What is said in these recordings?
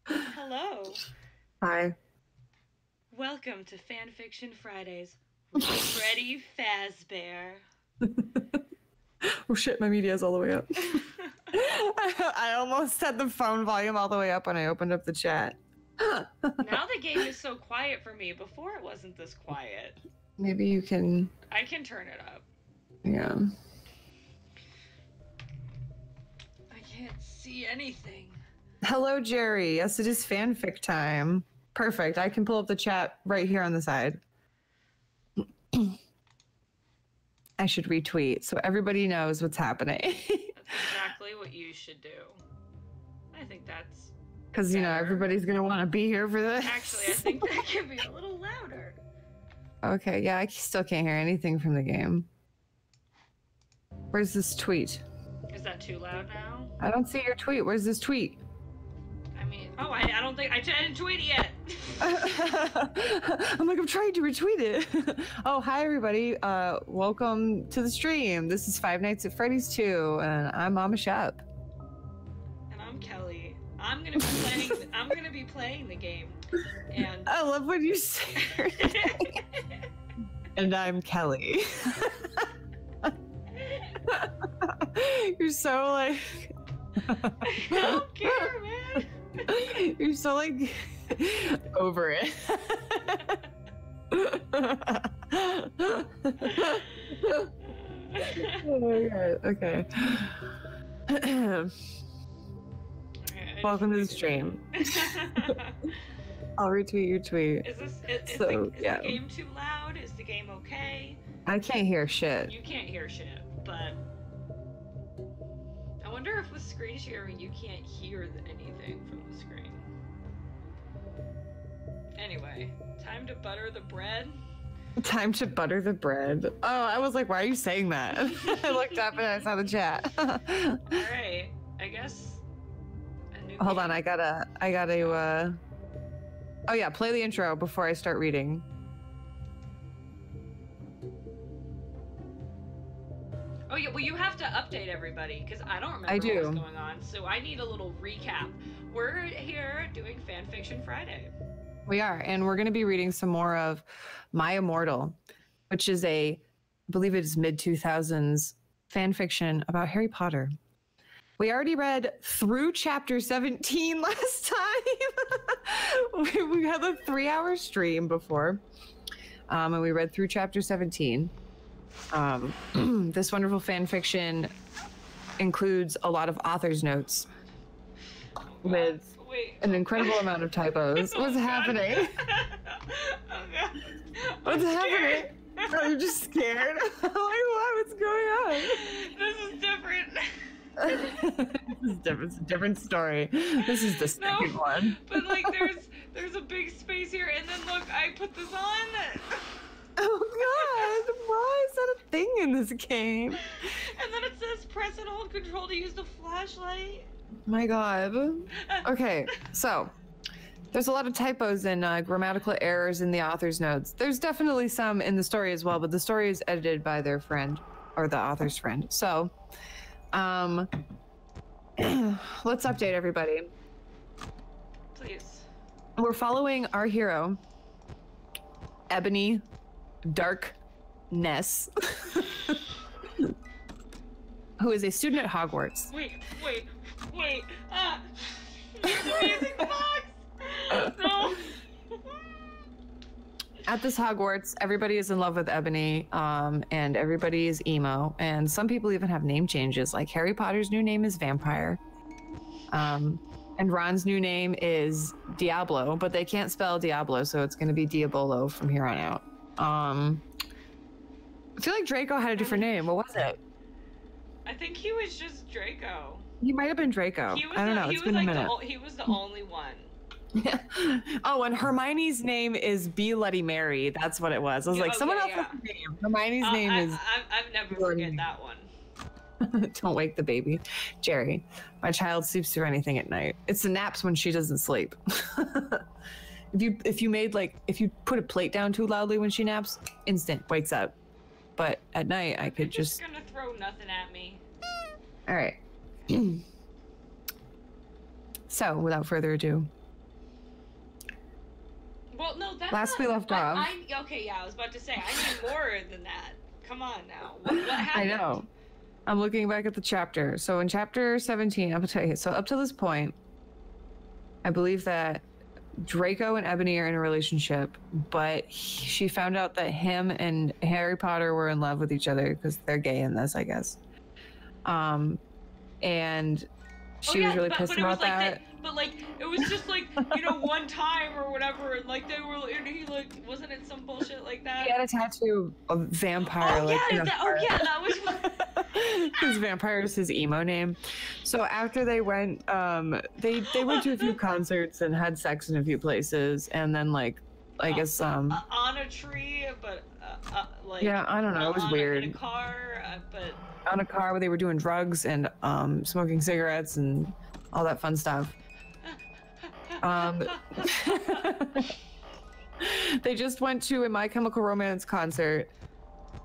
Hello. Hi. Welcome to Fanfiction Fridays with Freddy Fazbear. Oh shit, my media's all the way up. I almost had the phone volume all the way up when I opened up the chat. Now the game is so quiet for me. Before it wasn't this quiet. Maybe you can... I can turn it up. Yeah. I can't see anything. Hello, Jerry. Yes, it is fanfic time. Perfect. I can pull up the chat right here on the side. I should retweet so everybody knows what's happening. That's exactly what you should do. I think that's... Because, you know, everybody's going to want to be here for this. Actually, I think that could be a little louder. Okay, yeah, I still can't hear anything from the game. Where's this tweet? Is that too loud now? I don't see your tweet. Where's this tweet? I mean, I don't think... I didn't tweet it yet. I'm like, I'm trying to retweet it. Oh, hi, everybody. Welcome to the stream. This is Five Nights at Freddy's 2, and I'm Mama Shep. And I'm Kelly. I'm gonna be playing the game. And I love when you say and I'm Kelly. You're so like I don't care, man. You're so like over it. Oh my god. Okay. Welcome to the stream. I'll retweet your tweet. Is the game too loud? Is the game okay? I can't hear shit. You can't hear shit, but I wonder if with screen sharing you can't hear anything from the screen. Anyway, time to butter the bread. Time to butter the bread. Oh, I was like, why are you saying that? I looked up and I saw the chat. Alright, I guess hold on, I gotta oh yeah, play the intro before I start reading. Oh yeah, well you have to update everybody because I don't remember what's going on, so I need a little recap. We're here doing Fanfiction Friday. We are, and we're going to be reading some more of My Immortal, which is I believe it is mid-2000s fanfiction about Harry Potter. We already read through chapter 17 last time. We had a 3-hour stream before, and we read through chapter 17. This wonderful fanfiction includes a lot of author's notes with an incredible amount of typos. What's happening? Oh god. What's happening? Oh, you're just scared? Like, what? What's going on? This is different. It's a different story. This is the second one. But like there's a big space here, and then look, I put this on. Oh god, why is that a thing in this game? And then it says press and hold control to use the flashlight. My god. Okay, so there's a lot of typos and grammatical errors in the author's notes. There's definitely some in the story as well, but the story is edited by their friend, or the author's friend. So let's update everybody. Please. We're following our hero, Ebony Darkness, who is a student at Hogwarts. Wait. He's using the box! No! At this Hogwarts, everybody is in love with Ebony, and everybody is emo, and some people even have name changes, like Harry Potter's new name is Vampire, and Ron's new name is Diablo, but they can't spell Diablo, so it's going to be Diabolo from here on out. I feel like Draco had a different name. What was it? I think he was just Draco. He might have been Draco. I don't know. It's been a minute. He was the only one. Oh, and Hermione's name is Be Bloody Mary. That's what it was. I was like, someone else has a name. Hermione's name is... I've never forget that one. Don't wake the baby. Jerry, my child sleeps through anything at night. It's the naps when she doesn't sleep. If you put a plate down too loudly when she naps, instant wakes up. But at night, I could just... You're gonna throw nothing at me. All right. So, without further ado. Well, no, that's last we left off. Okay, yeah, I was about to say, I need more than that. Come on now. What happened? I know. I'm looking back at the chapter. So in chapter 17, up to this point, I believe that Draco and Ebony are in a relationship, but she found out that him and Harry Potter were in love with each other because they're gay in this, I guess. And she was really pissed about that. But like, it was just like, you know, one time or whatever, and like and he like, wasn't it some bullshit like that? He had a tattoo of vampire. Oh, like, yeah, that was. His vampire is his emo name. So after they went, they went to a few concerts and had sex in a few places, and then like, I guess on a tree, but like, yeah, I don't know, it was weird. In a car, but on a car where they were doing drugs and smoking cigarettes and all that fun stuff. They just went to a My Chemical Romance concert,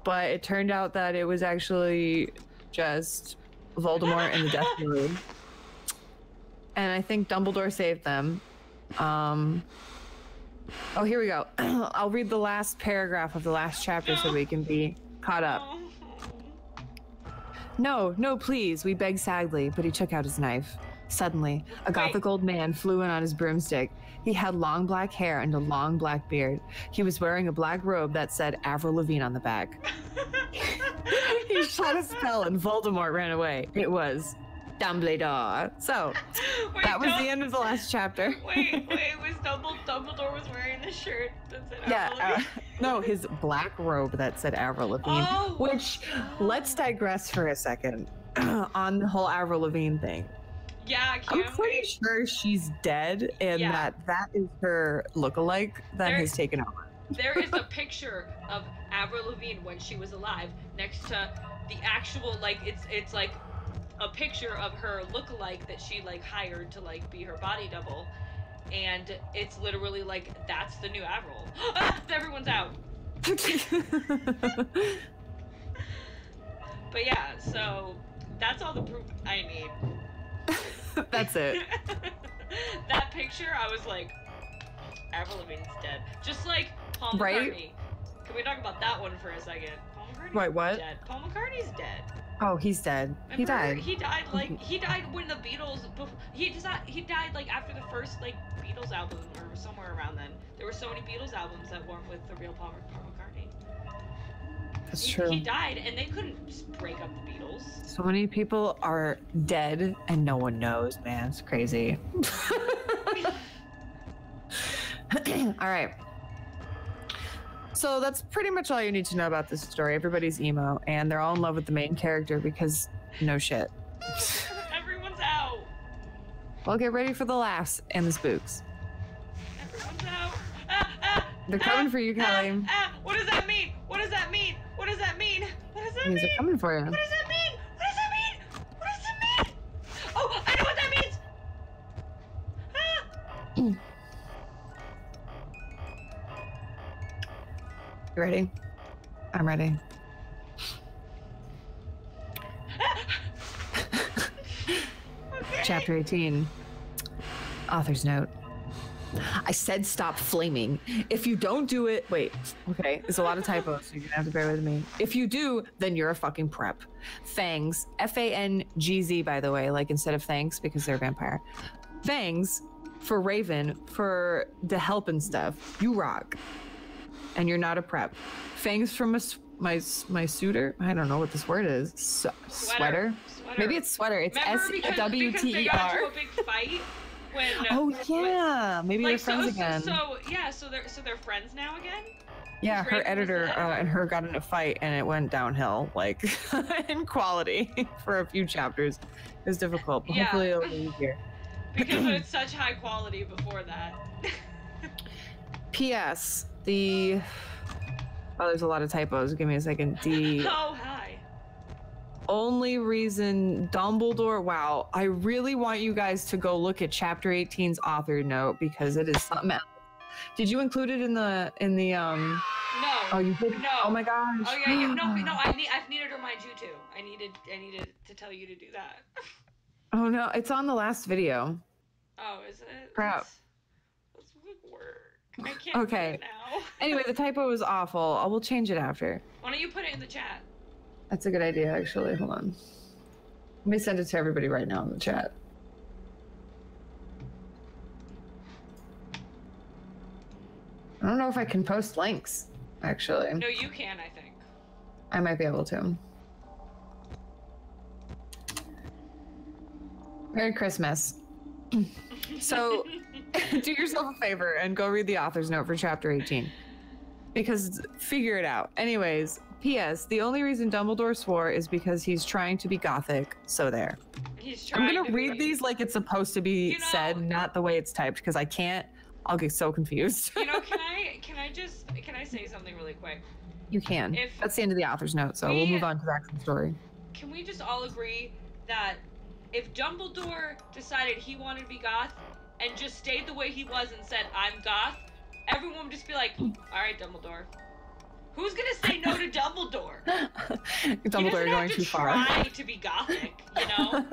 but it turned out that it was actually just Voldemort in the Death Room. And I think Dumbledore saved them. Oh, here we go. I'll read the last paragraph of the last chapter so we can be caught up. No, please, we begged sadly, but he took out his knife. Suddenly, a gothic old man flew in on his broomstick. He had long black hair and a long black beard. He was wearing a black robe that said Avril Lavigne on the back. He shot a spell and Voldemort ran away. It was Dumbledore. So, that was the end of the last chapter. Wait, was Dumbledore was wearing the shirt that said Avril Lavigne? No, his black robe that said Avril Lavigne. Oh. Which, let's digress for a second on the whole Avril Lavigne thing. Yeah, I'm pretty sure she's dead, and that is her lookalike that has taken over. There is a picture of Avril Lavigne when she was alive next to the actual, like, it's like a picture of her lookalike that she like hired to like be her body double, and it's literally like, that's the new Avril. Everyone's out. But yeah, so that's all the proof I need. That's it. That picture, I was like, Avril Lavigne's dead. Just like Paul McCartney. Right? Can we talk about that one for a second? Paul McCartney's Wait, what? dead. Paul McCartney's dead. Oh, he's dead. Remember, he died when the Beatles. He died like after the first like Beatles album or somewhere around then. There were so many Beatles albums that weren't with the real Paul McCartney. That's true. He died, and they couldn't just break up the Beatles. So many people are dead, and no one knows, man. It's crazy. All right. So that's pretty much all you need to know about this story. Everybody's emo, and they're all in love with the main character because no shit. Everyone's out. Well, get ready for the laughs and the spooks. Everyone's out. They're coming for you, Kelly. What does that mean? What does that mean? What does that mean? What does that mean? They're coming for you. What does that mean? What does that mean? What does that mean? Oh, I know what that means. You ready? I'm ready. Okay. Chapter 18. Author's note. I said stop flaming. If you don't do it, wait, okay, there's a lot of typos, so you're gonna have to bear with me. If you do, then you're a fucking prep. Fangs, F-A-N-G-Z, by the way, like instead of thanks because they're a vampire. Fangs for Raven, for the help and stuff. You rock. And you're not a prep. Fangs from my suitor. I don't know what this word is. Sweater. Maybe it's sweater. It's S-W-T-E-R. Because they got into a big fight. When, oh yeah, maybe they're friends again. So they're friends now again. Yeah, her editor and her got in a fight, and it went downhill like in quality for a few chapters. It was difficult, but hopefully it'll be easier. Because it's such high quality before that. P.S. Oh, there's a lot of typos. Give me a second. Oh, hi. Only reason Dumbledore, wow, I really want you guys to go look at chapter 18's author note because it is something else. Did you include it in the No. Oh, you did? No. Oh my gosh. Oh yeah, no, I've needed to remind you too. I needed to tell you to do that. Oh no, it's on the last video. Oh, is it? Crap. Let's work. I can't Okay. do it now. Anyway, the typo was awful. I will change it after. Why don't you put it in the chat? That's a good idea, actually. Hold on. Let me send it to everybody right now in the chat. I don't know if I can post links, actually. No, you can, I think. I might be able to. Merry Christmas. So, do yourself a favor and go read the author's note for chapter 18. Because figure it out. Anyways, P.S. The only reason Dumbledore swore is because he's trying to be gothic, so there. I'm gonna read these like it's supposed to be said, not the way it's typed, because I can't. I'll get so confused. Can I say something really quick? You can. That's the end of the author's note, so we'll move on to the actual story. Can we just all agree that if Dumbledore decided he wanted to be goth and just stayed the way he was and said, I'm goth, everyone would just be like, all right, Dumbledore. Who's gonna say no to Dumbledore? Dumbledore going too far. He doesn't have to try to be gothic, you know?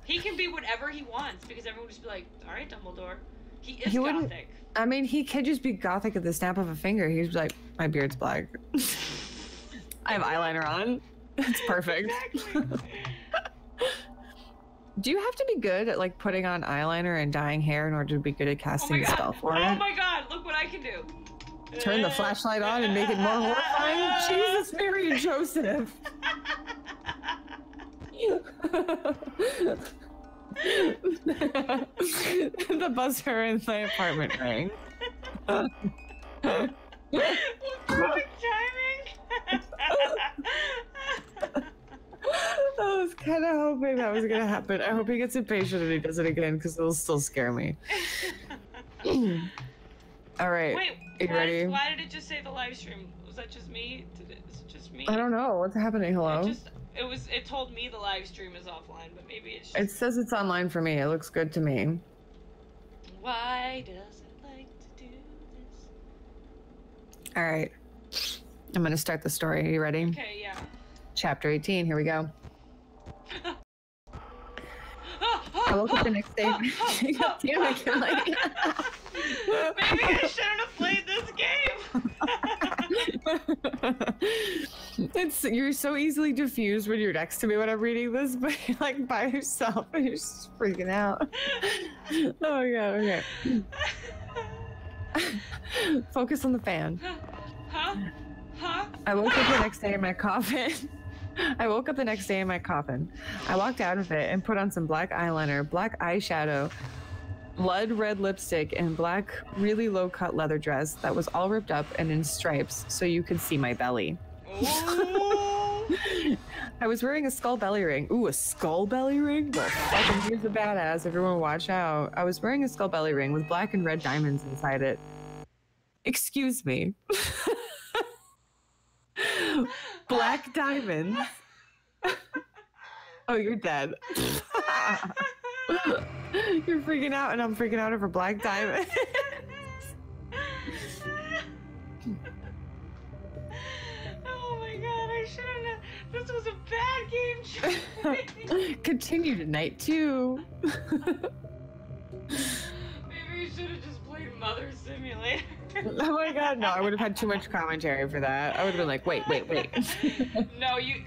He can be whatever he wants because everyone would just be like, all right, Dumbledore. He is gothic. I mean, he could just be gothic at the snap of a finger. He's like, my beard's black. I have eyeliner on. It's perfect. Exactly. Do you have to be good at like putting on eyeliner and dyeing hair in order to be good at casting the spell for it? Oh my god, look what I can do. Turn the flashlight on and make it more horrifying? Jesus, Mary and Joseph. The buzzer in my apartment rang. Perfect timing. I was kind of hoping that was gonna happen. I hope he gets impatient and he does it again because it'll still scare me. All right. Wait, are you ready? Why did it just say the live stream? Was that just me? Is it just me? I don't know. What's happening? Hello? It told me the live stream is offline, but maybe it's just... It says it's online for me. It looks good to me. Why does it like to do this? All right. I'm going to start the story. Are you ready? Okay, yeah. Chapter 18. Here we go. I woke up the next day. Damn it, Kelly. Maybe I shouldn't have played this game. You're so easily diffused when you're next to me when I'm reading this, but you're like by yourself and you're just freaking out. Oh my god, okay. Focus on the fan. Huh? I woke up the next day in my coffin. I woke up the next day in my coffin. I walked out of it and put on some black eyeliner, black eyeshadow, blood red lipstick, and black, really low cut leather dress that was all ripped up and in stripes so you could see my belly. I was wearing a skull belly ring. Ooh, a skull belly ring? Well, fucking here's the badass. Everyone watch out. I was wearing a skull belly ring with black and red diamonds inside it. Excuse me. Black diamonds. Oh, you're dead. You're freaking out and I'm freaking out over black diamonds. Oh my god, I shouldn't have. This was a bad game choice. Continue tonight too. Maybe we should have just played Mother Simulator. Oh my god, no, I would have had too much commentary for that. I would have been like, wait. No, you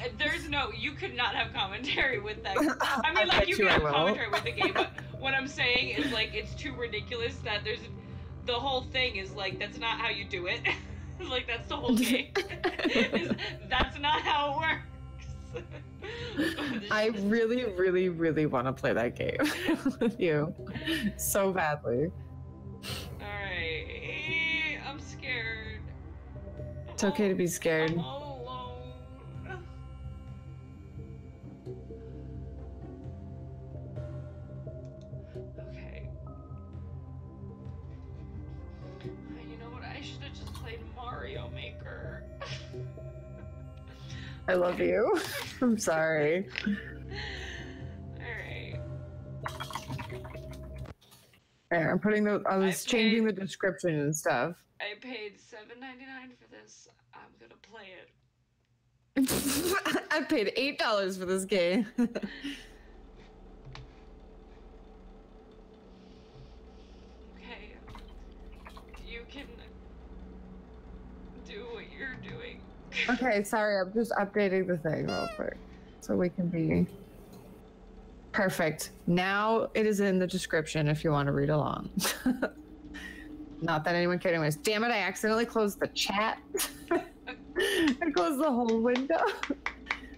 could not have commentary with that. I mean, like, you can have commentary with the game, but what I'm saying is, like, it's too ridiculous that the whole thing is, like, that's not how you do it. Like, that's the whole game. That's not how it works. I really, really, really want to play that game with you so badly. Alright. I'm scared. It's okay to be scared. I'm all alone. Okay. You know what? I should have just played Mario Maker. I love you. I'm sorry. Alright. There, I'm putting I was changing the description and stuff. I paid $7.99 for this. I'm gonna play it. I paid $8 for this game. Okay, sorry, I'm just updating the thing real quick so we can be perfect. Now it is in the description if you want to read along. Not that anyone cared anyways. Damn it, I accidentally closed the chat. I closed the whole window.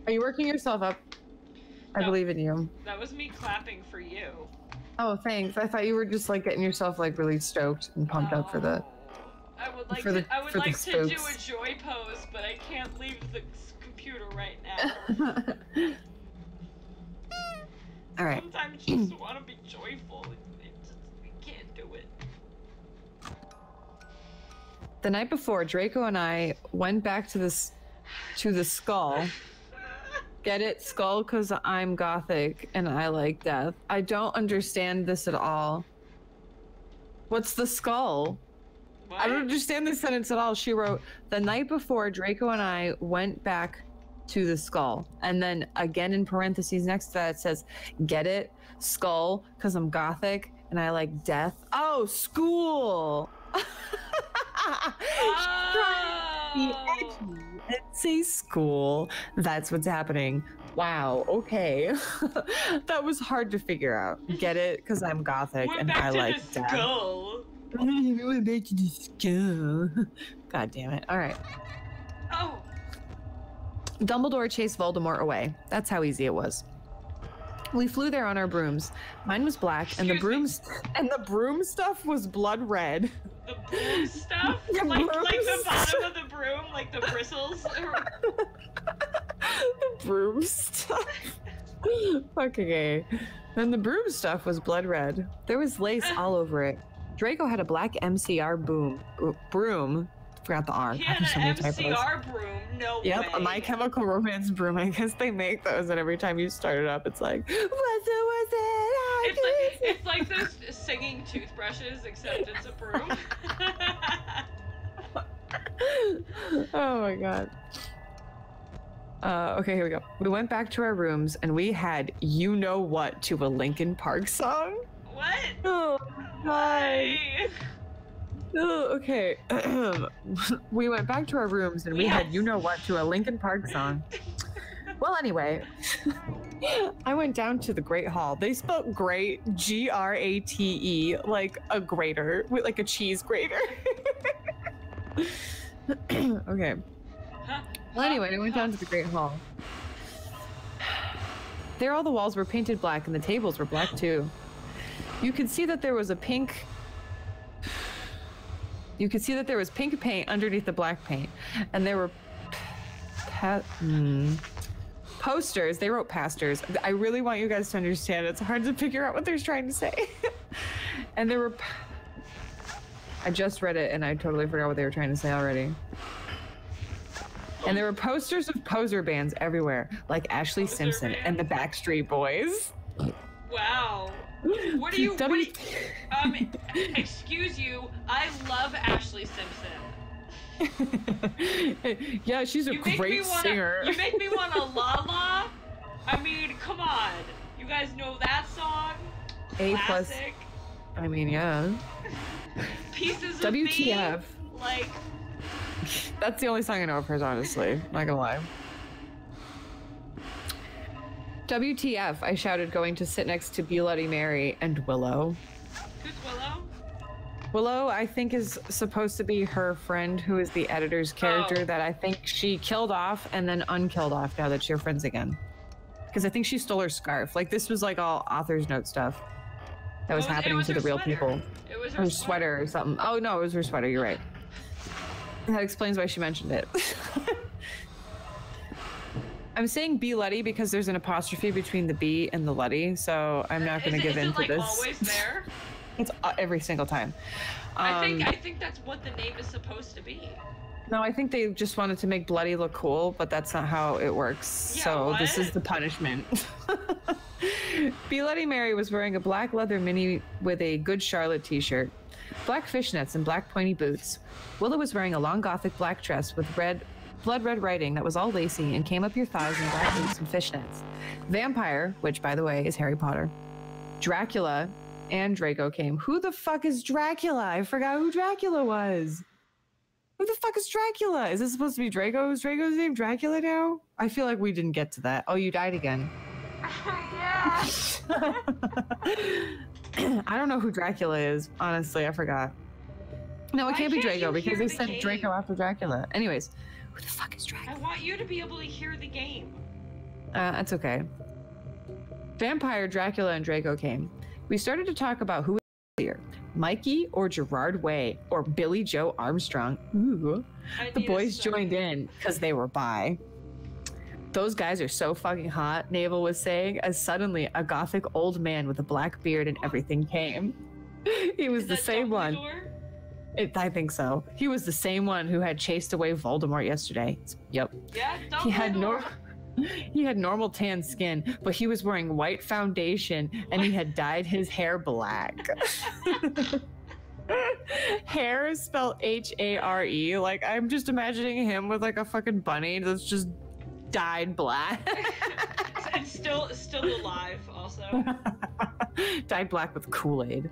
Are you working yourself up? I believe in you. That was me clapping for you. Oh, thanks. I thought you were just like getting yourself like really stoked and pumped up for the. I would like to do a joy pose, but I can't leave the computer right now. All right. Sometimes you just want to be joyful. We can't do it. The night before, Draco and I went back to the skull. Get it? Skull, because I'm gothic and I like death. I don't understand this at all. What's the skull? What? I don't understand this sentence at all. She wrote, the night before, Draco and I went back to the skull. And then again in parentheses next to that, it says, get it? Skull, because I'm gothic and I like death. Oh, school! Be edgy and say school. That's what's happening. Wow, okay. That was hard to figure out. Get it? Because I'm gothic and I like death. We went back to the skull. God damn it. All right. Oh. Dumbledore chased Voldemort away. That's how easy it was. We flew there on our brooms. Mine was black, and the broom stuff was blood red. The broom stuff? Like the bottom of the broom, like the bristles. The broom stuff. Fucking A. And the broom stuff was blood red. There was lace all over it. Draco had a black MCR broom. Forgot the R. He had an MCR broom. No way. Yep, a My Chemical Romance broom. I guess they make those, and every time you start it up, it's like, what's it? It's like those singing toothbrushes, except it's a broom. Oh my god. Okay, here we go. We went back to our rooms, and we had You Know What to a Linkin Park song. What? Oh, why? Oh, okay. We went back to our rooms and we had You Know What to a Linkin Park song. Well, anyway, I went down to the Great Hall. They spelled great, Grate, like a grater, like a cheese grater. Okay. Well, anyway, I went down to the Great Hall. There, all the walls were painted black and the tables were black too. You could see that there was pink paint underneath the black paint, and there were posters. They wrote pastors. I really want you guys to understand. It's hard to figure out what they're trying to say. And there were. I just read it and I totally forgot what they were trying to say already. And there were posters of poser bands everywhere, like Ashley Simpson and the Backstreet Boys. Wow. What do you? Excuse you. I love Ashley Simpson. Yeah, she's a great singer. You make me want a La La. I mean, come on. You guys know that song? A+. Classic. I mean, yeah. Pieces of WTF. Me, like. That's the only song I know of hers, honestly. Not gonna lie. WTF, I shouted, going to sit next to Bloody Mary and Willow. Who's Willow? Willow, I think, is supposed to be her friend who is the editor's character that I think she killed off and then unkilled off now that you're friends again. Because I think she stole her scarf. Like, this was like all author's note stuff that was happening to the real people. It was her sweater or something. Oh, no, it was her sweater. You're right. That explains why she mentioned it. I'm saying B Letty because there's an apostrophe between the B and the Letty, so I'm not going to give in to this. Is it always there? It's every single time. I think that's what the name is supposed to be. No, I think they just wanted to make Bloody look cool, but that's not how it works. Yeah, so what? This is the punishment. Bloody Mary was wearing a black leather mini with a Good Charlotte t-shirt, black fishnets, and black pointy boots. Willow was wearing a long gothic black dress with blood red writing that was all lacy and came up your thighs in black boots and fishnets. Vampire, which by the way is Harry Potter, Dracula, and Draco came. Who the fuck is Dracula? I forgot who Dracula was. Who the fuck is Dracula? Is this supposed to be Draco? Is Draco's name Dracula now? I feel like we didn't get to that. Oh, you died again. Yeah. I don't know who Dracula is. Honestly, I forgot. No, it can't be Draco because they said Draco after Dracula. Anyways, who the fuck is Draco? I want you to be able to hear the game. That's okay. Vampire, Dracula, and Draco came. We started to talk about who was here, Mikey or Gerard Way or Billy Joe Armstrong. Ooh. The boys joined in because they were bi. Those guys are so fucking hot, Navel was saying, as suddenly a gothic old man with a black beard and everything came. He was the same one. I think so. He was the same one who had chased away Voldemort yesterday. Yep. Yeah, He had normal tan skin, but he was wearing white foundation and he had dyed his hair black. Hair is spelled H-A-R-E. Like, I'm just imagining him with like a fucking bunny that's just dyed black. And still alive also. Dyed black with Kool-Aid.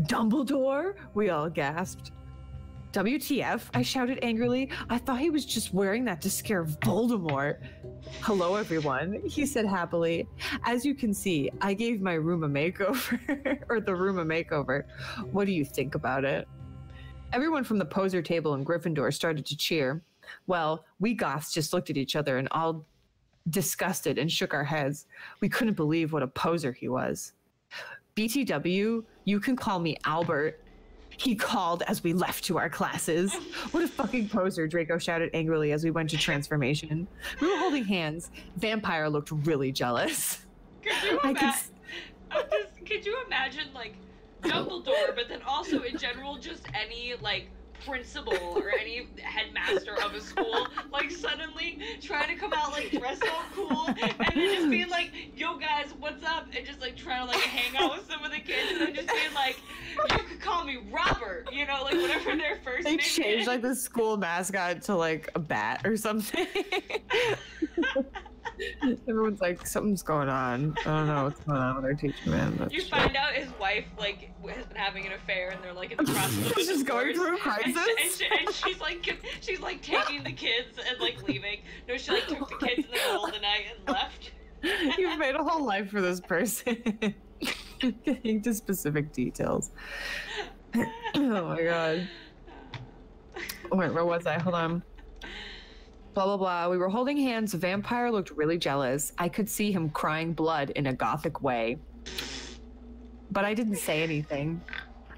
Dumbledore? We all gasped. WTF? I shouted angrily. I thought he was just wearing that to scare Voldemort. Hello, everyone, he said happily. As you can see, I gave my room a makeover, or the room a makeover. What do you think about it? Everyone from the poser table in Gryffindor started to cheer. Well, we goths just looked at each other and all disgusted and shook our heads. We couldn't believe what a poser he was. BTW, you can call me Albert, he called as we left to our classes. What a fucking poser, Draco shouted angrily as we went to transformation. We were holding hands. Vampire looked really jealous. Could you imagine, like, Dumbledore, but then also in general, just any, like, principal or any headmaster of a school, like, suddenly trying to come out, like, dressed all cool, and then just being like, yo guys, what's up? And just, like, trying to, like, hang out with some of the kids, and then just being like, you could call me Robert, you know, like, whatever their first name is. They changed, like, the school mascot to, like, a bat or something. Everyone's like, something's going on. I don't know what's going on with our teacher, man. You find out his wife, like, has been having an affair, and they're, like, in the process of she's going through a crisis? And she's, like, taking the kids and, like, leaving. No, she, like, took the kids in the middle of the night and left. You've made a whole life for this person. Getting to specific details. Oh my god. Wait, where was I? Hold on. Blah, blah, blah. We were holding hands. Vampire looked really jealous. I could see him crying blood in a gothic way. But I didn't say anything.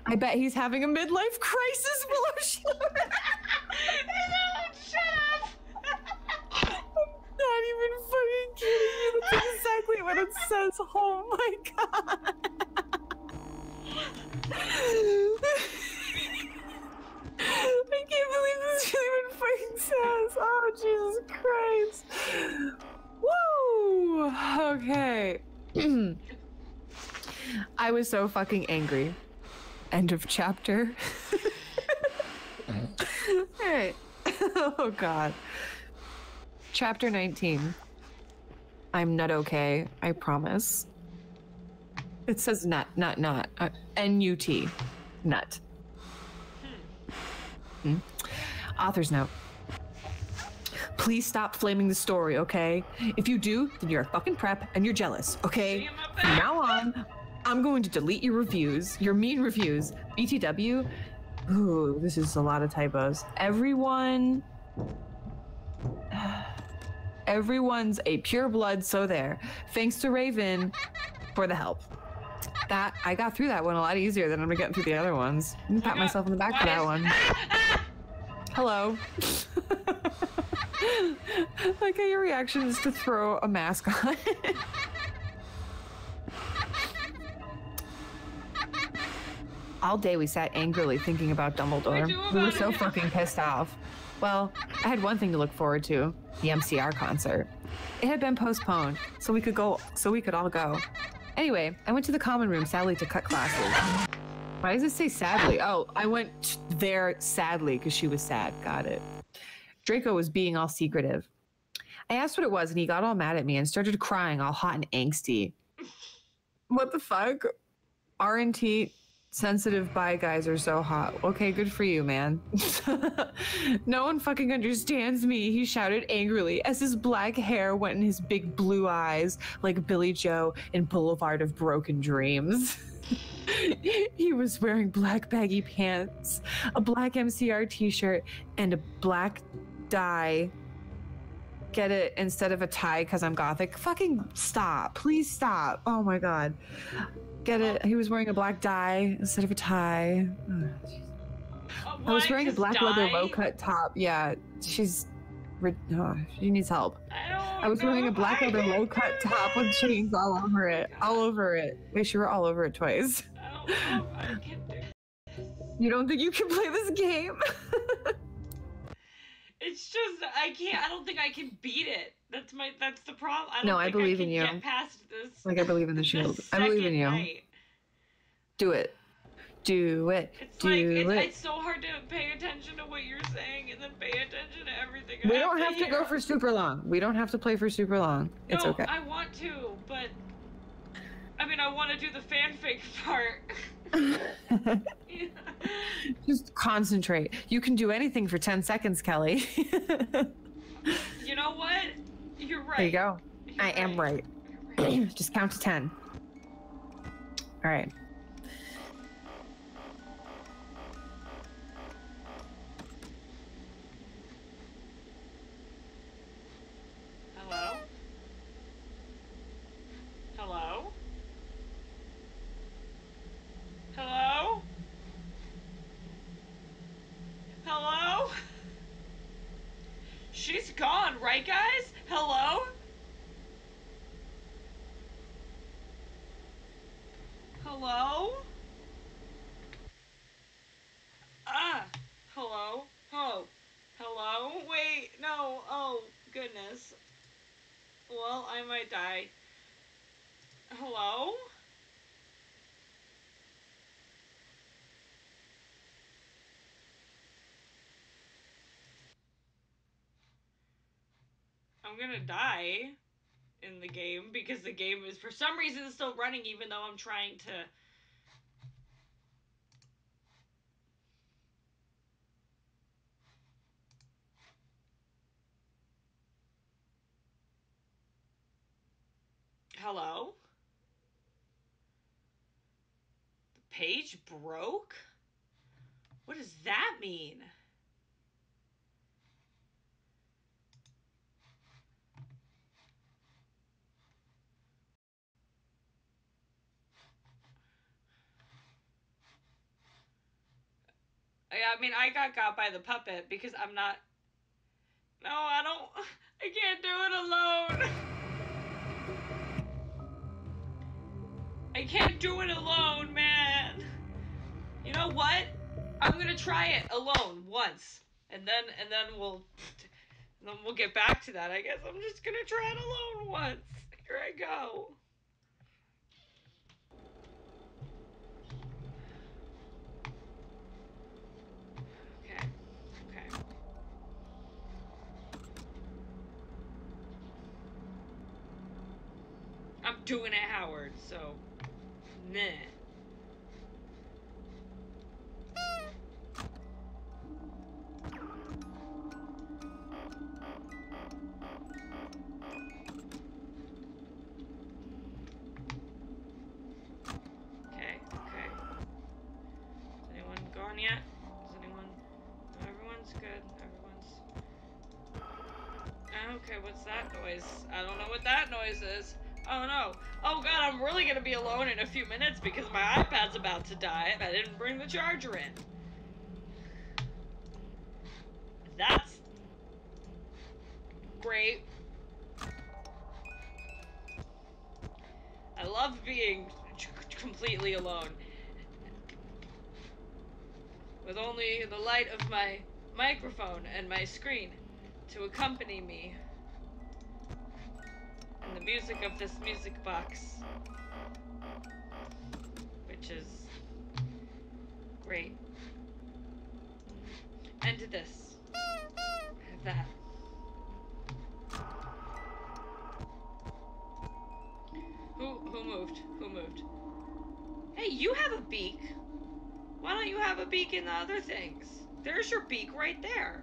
I bet he's having a midlife crisis, Shut up! I'm not even fucking kidding you. That's exactly what it says. Oh my god. I can't believe this really what fucking says. Oh, Jesus Christ. Woo! Okay. I was so fucking angry. End of chapter. Alright. Oh, God. Chapter 19. I'm not okay, I promise. It says nut, not. N-U-T. Nut. Author's note. Please stop flaming the story, okay? If you do, then you're a fucking prep and you're jealous, okay? From now on, I'm going to delete your reviews, your mean reviews. BTW. Ooh, this is a lot of typos. Everyone's a pure blood, so there. Thanks to Raven for the help. That I got through that one a lot easier than I'm getting through the other ones. I'm gonna pat myself on the back for that one. Hello. Like how your reaction is to throw a mask on. All day we sat angrily thinking about Dumbledore. We were so fucking pissed off. Well, I had one thing to look forward to, the MCR concert. It had been postponed, so we could all go. Anyway, I went to the common room sadly to cut classes. Why does it say sadly? Oh, I went there sadly because she was sad. Got it. Draco was being all secretive. I asked what it was and he got all mad at me and started crying all hot and angsty. What the fuck? RNT sensitive bi guys are so hot. Okay, good for you, man. No one fucking understands me, he shouted angrily as his black hair went in his big blue eyes like Billy Joe in Boulevard of Broken Dreams. He was wearing black baggy pants, a black MCR t-shirt, and a black dye. Get it instead of a tie because I'm gothic. Fucking stop. Please stop. Oh my god. Get it? He was wearing a black dye instead of a tie. I was wearing a black leather low-cut top. Yeah, she needs help. I was wearing a black leather low-cut top with chains all over it. All over it. Wish you were all over it twice. I don't know if I can do this. You don't think you can play this game? It's just, I don't think I can beat it. That's the problem. I believe in you. Get past this. Like, I believe in the shield. I believe in you. Night. Do it. Do it. It's so hard to pay attention to what you're saying and then pay attention to everything. We don't have to go for super long. We don't have to play for super long. It's okay. I want to, but I mean, I want to do the fanfic part. Yeah. Just concentrate. You can do anything for 10 seconds, Kelly. You know what? You're right. There you go. I am right. Just count to 10. All right. Hello? Hello? Hello? Hello? She's gone, right guys? Hello? Hello? Hello? Oh. Hello? Wait, no. Oh, goodness. Well, I might die. Hello? I'm gonna die in the game because the game is for some reason still running even though I'm trying to... Hello? The page broke? What does that mean? I mean, I got by the puppet because I'm not... No, I can't do it alone. I can't do it alone, man. You know what? I'm gonna try it alone once. And then we'll get back to that, I guess. I'm just gonna try it alone once. Here I go. Okay. I'm doing it, Howard, so... Meh. Okay. Is anyone gone yet? Is anyone... No, everyone's good. Okay, what's that noise? I don't know what that noise is. Oh no. Oh god, I'm really gonna be alone in a few minutes because my iPad's about to die and I didn't bring the charger in. That's great. I love being completely alone. With only the light of my microphone and my screen to accompany me. And the music of this music box. Which is great. And to this. And that. Who moved? Who moved? Hey, you have a beak. Why don't you have a beak in the other things? There's your beak right there.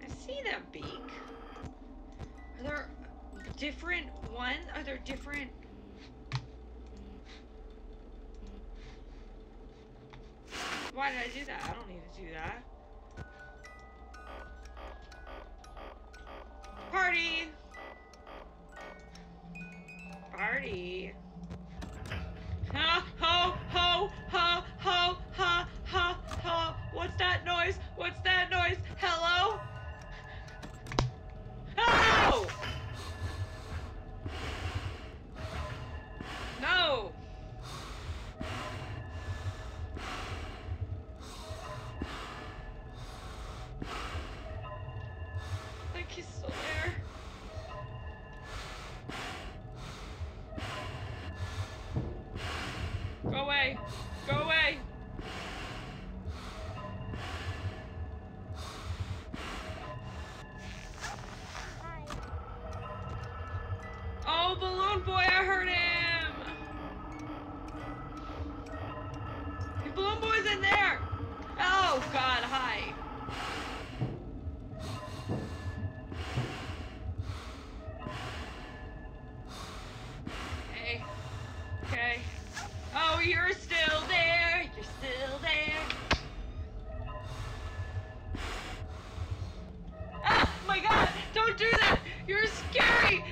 I see that beak. Are there different ones? Are there different... Why did I do that? I don't need to do that. Party! Party. Ha, ho, ho, ha, ho, ha, ha, ha. What's that noise? What's that noise? Hello? No! No! Like he's still there. Go away! Go away! Oh, Balloon Boy, I heard him! Hey, Balloon Boy's in there! Oh, God, hi. Hey. Okay. Oh, you're still there! You're still there! Ah! My God! Don't do that! You're scary!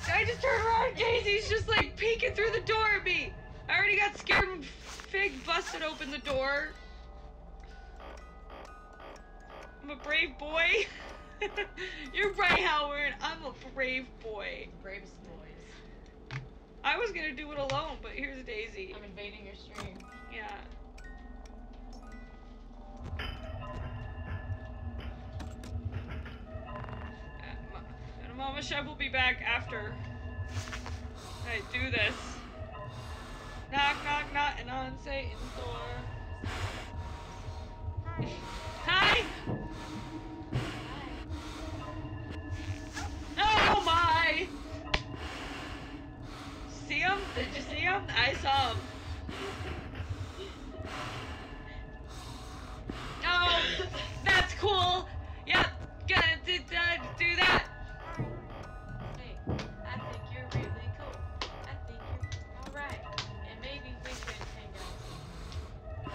I just turned around and Daisy's just like peeking through the door at me! I already got scared when Fig busted open the door. I'm a brave boy. You're right, Howard. I'm a brave boy. Bravest boys. I was gonna do it alone, but here's Daisy. I'm invading your stream. Yeah. And Mama Shep will be back after I do this. Knock, knock, knocking on Satan's door. Hi! Oh my! See him? Did you see him? I saw him. Oh, that's cool. Yep, gonna do that. Hey, I think you're really cool. I think you're alright. And maybe we could hang out.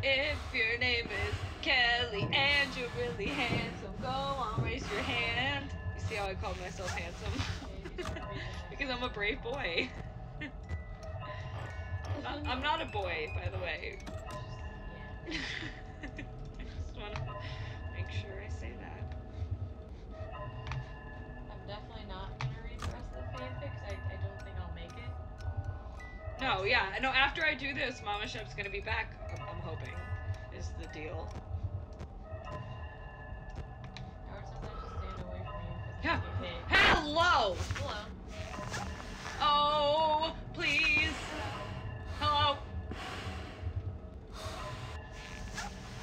If your name is Kelly and you're really handsome, go on, raise your hand. You see how I called myself handsome? Because I'm a brave boy. I'm not a boy, by the way. Yeah. I just want to make sure I say that. I'm definitely not gonna read the rest of the fanfics. I don't think I'll make it. No, yeah, no, after I do this, Mama Shep's gonna be back, I'm hoping, is the deal. Howard says I should stand away from you because Yeah. I get hit. Hello! Hello. Oh, please. Hello.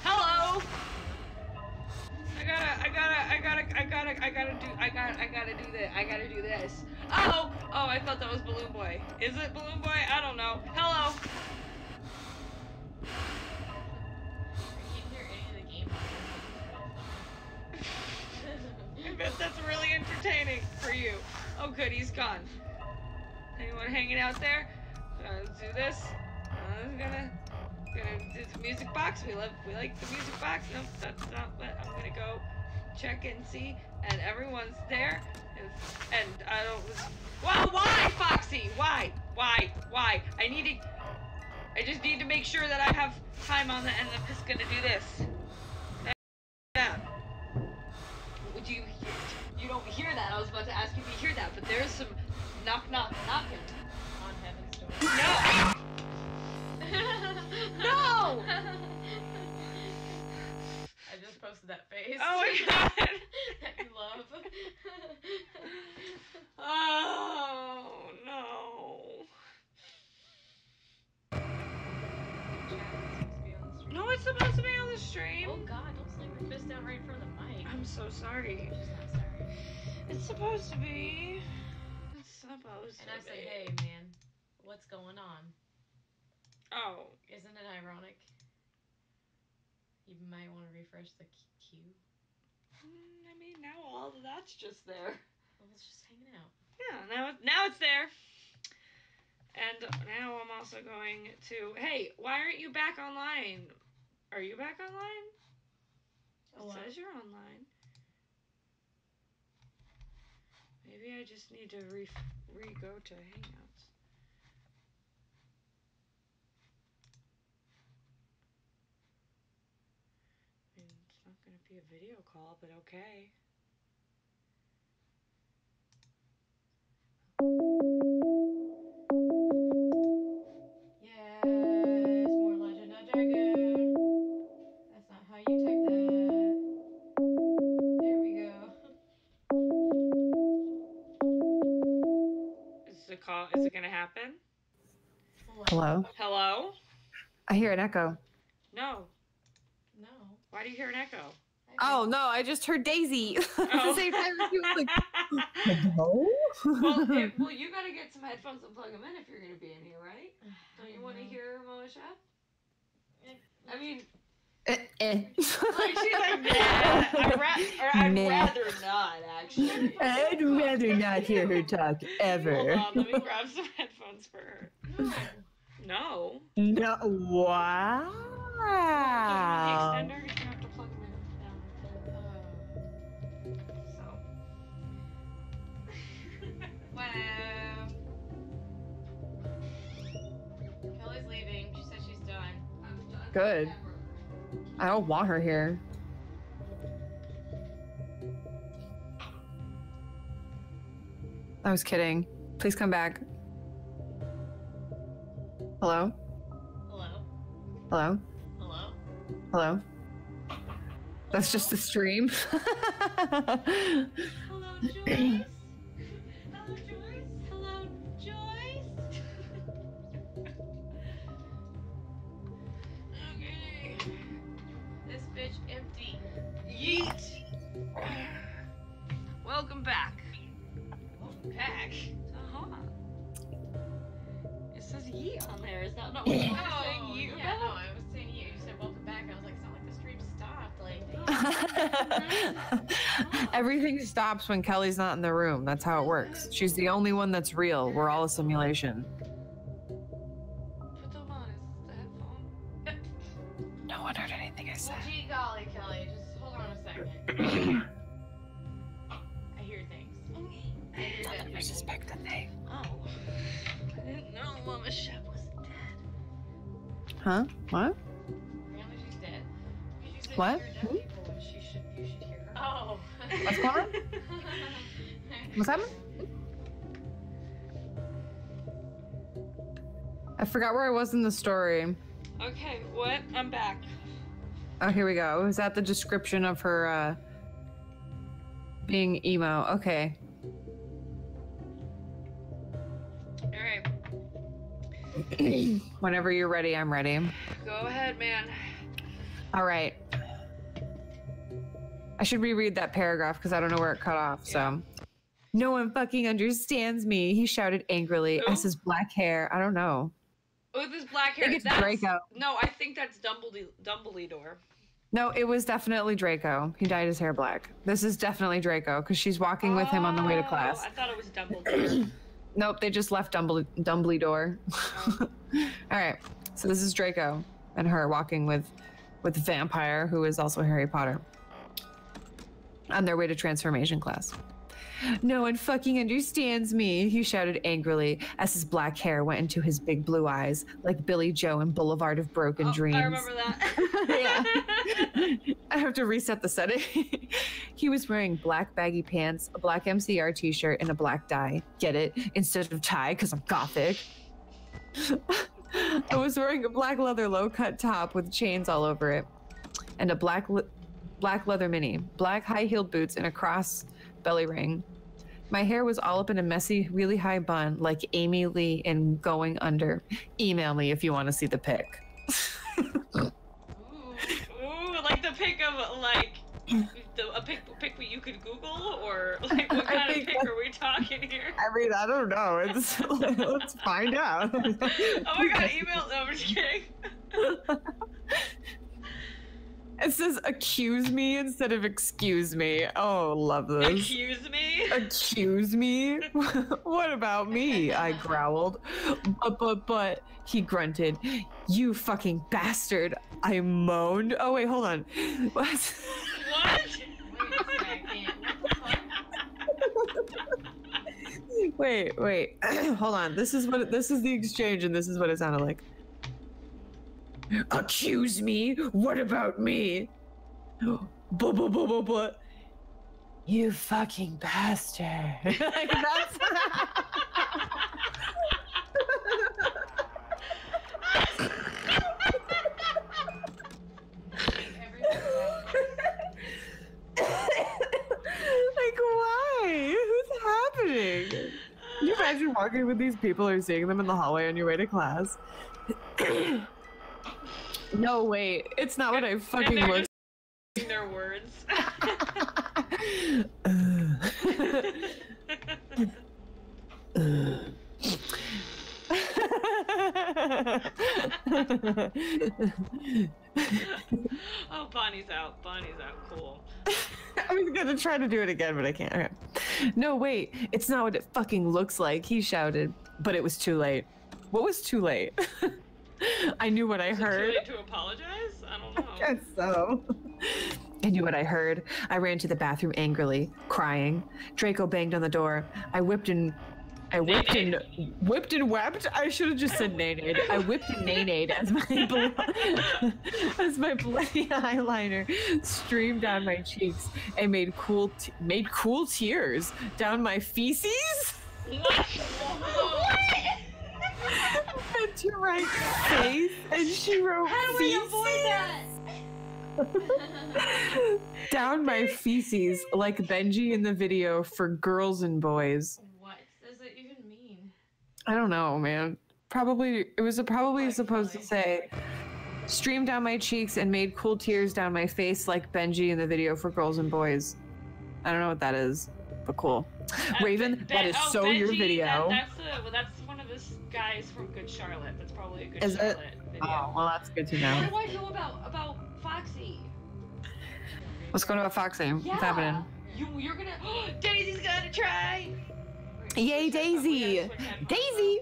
Hello. I gotta do this. Oh, I thought that was Balloon Boy. Is it Balloon Boy? I don't know. Hello. I can't hear any of the game audio. I bet that's really entertaining for you. Oh, good, he's gone. Anyone hanging out there? Let's do this. I'm gonna do the music box. We like the music box. Nope, that's not what I'm gonna go check and see. And everyone's there. And I don't. Well, why, Foxy? Why? I just need to make sure that I have time on the end. I'm just gonna do this. Yeah. Would you? You don't hear that? I was about to ask if you hear that, but there's some knock, knock, knocking. On heaven's door. No! No! I just posted that face. Oh my God! That you love. Oh no! No, it's supposed to be on the stream. Oh God! Don't slam your fist down right in front of the mic. I'm so sorry. I'm just not sorry. It's supposed to be. It's supposed And to I say, be. hey man, what's going on? Oh. Isn't it ironic? You might want to refresh the queue. I mean, now all of that's just there. Well, it's just hanging out. Yeah, now it's there. And now I'm also going to... Hey, why aren't you back online? Are you back online? It says you're online. Maybe I just need to re-go to Hangouts. I mean, it's not going to be a video call, but okay. Yes, more Legend of Dragoon. That's not how you type that. There we go. Is it going to happen? Hello? Hello? I hear an echo. No. No. Why do you hear an echo? Oh, no, I just heard Daisy. At Oh. the same time, you were like, hello? well, you gotta get some headphones and plug them in if you're gonna be in here, right? Don't you want to hear Mama Shep? I mean, like she's like, nah. I'd rather not, actually. I'd rather not hear her talk ever. Hold on, let me grab some headphones for her. No. No. Wow. The extender, you have to plug them in. So. Wow. Kelly's leaving. She said she's done. I'm done. Good. I don't want her here. I was kidding. Please come back. Hello? Hello? Hello? Hello? Hello? That's just the stream. Hello, Joyce? Hello, Joyce? Hello, Joyce? Okay. This bitch empty. Yeet. Welcome back. Welcome back. Uh-huh. It says yeet on there. Is that not what you were saying yeet yeah, about? no, I was saying you. You said welcome back. I was like, it's not like the stream stopped. Like, Everything stops when Kelly's not in the room. That's how it works. She's the only one that's real. We're all a simulation. Put them on. Is the headphone? No one heard anything I said. well, gee golly, Kelly. Just hold on a second. I hear things. I hear None dead of people. us suspect a thing. Oh. I didn't know Mama Shep was dead. Huh? What? Apparently she's dead. You said What? you hear dead people and you should hear her. Oh. What's going on? What's happening? I forgot where I was in the story. Okay, what? I'm back. Oh, here we go. Is that the description of her being emo? Okay. Alright. Whenever you're ready, I'm ready. Go ahead, man. All right. I should reread that paragraph because I don't know where it cut off. So, no one fucking understands me. He shouted angrily as his black hair. I don't know. Oh, this black hair. I think it's Draco. No, I think that's Dumbledore. No, it was definitely Draco. He dyed his hair black. This is definitely Draco because she's walking with him on the way to class. I thought it was Dumbledore. Nope, they just left Dumbledore. All right, so this is Draco and her walking with Vampire, who is also Harry Potter, on their way to transformation class. No one fucking understands me, he shouted angrily as his black hair went into his big blue eyes like Billy Joe in Boulevard of Broken Dreams. I remember that. Yeah. I have to reset the setting. He was wearing black baggy pants, a black MCR t-shirt, and a black dye. Get it? Instead of tie, because I'm gothic. I was wearing a black leather low-cut top with chains all over it, and a black leather mini, black high-heeled boots, and a cross belly ring. My hair was all up in a messy, really high bun, like Amy Lee in Going Under. Email me if you want to see the pic. Ooh, like the pic of like A pic you could Google, or like what kind of pic are we talking here? I mean, I don't know. It's let's find out. Oh my god, email. No, I'm just kidding. It says accuse me instead of excuse me. Oh, love this. Accuse me? Accuse me? What about me? I growled. But, he grunted. You fucking bastard. I moaned. Oh, wait, hold on. What? What? Wait a second. What the fuck? Wait. Hold on. This is the exchange, and this is what it sounded like. Accuse me? What about me? But. You fucking bastard. Like, that's... Like, why? Who's happening? Can you imagine walking with these people or seeing them in the hallway on your way to class? No, wait. It's not what I fucking looked. Their words. Oh, Bonnie's out. Cool. I was gonna try to do it again, but I can't. Okay. No, wait. It's not what it fucking looks like. He shouted, but it was too late. What was too late? I knew what I heard. Too late to apologize? I don't know. I guess so. I knew what I heard. I ran to the bathroom angrily, crying. Draco banged on the door. I whipped and wept. I should have just said nay-nayed. I whipped and nay-nayed as my bloody eyeliner streamed down my cheeks and made cool tears down my feces. What? And to write face, and she wrote How do we avoid that? down my feces like Benji in the video for girls and boys. What does it even mean? I don't know, man. It was probably supposed to say streamed down my cheeks and made cool tears down my face like Benji in the video for girls and boys. I don't know what that is, but cool. Raven, that is so Benji, your video. That's one of the guys from Good Charlotte. That's probably a Good Is Charlotte it? video. Oh, well, that's good to What know. do I know about Foxy? What's going on with Foxy? Yeah. What's happening? You're gonna. Daisy's gonna try. Yay, Daisy! Oh, yeah, Daisy!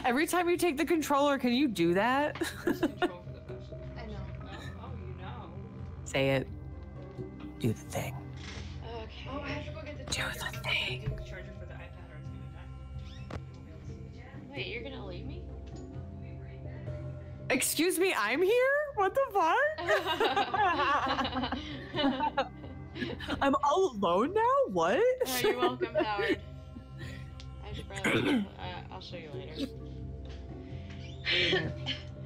Every time you take the controller, can you do that? Control for the best. I know. Oh, you know. Say it. Do the thing. Okay. Oh, I have to go get the Do charger. the thing. Do the charger for the iPad, or it's gonna die. Wait, you're gonna leave me? Excuse me, I'm here? What the fuck? I'm all alone now? What? Oh, you're welcome, Howard. I should probably. I'll show you later.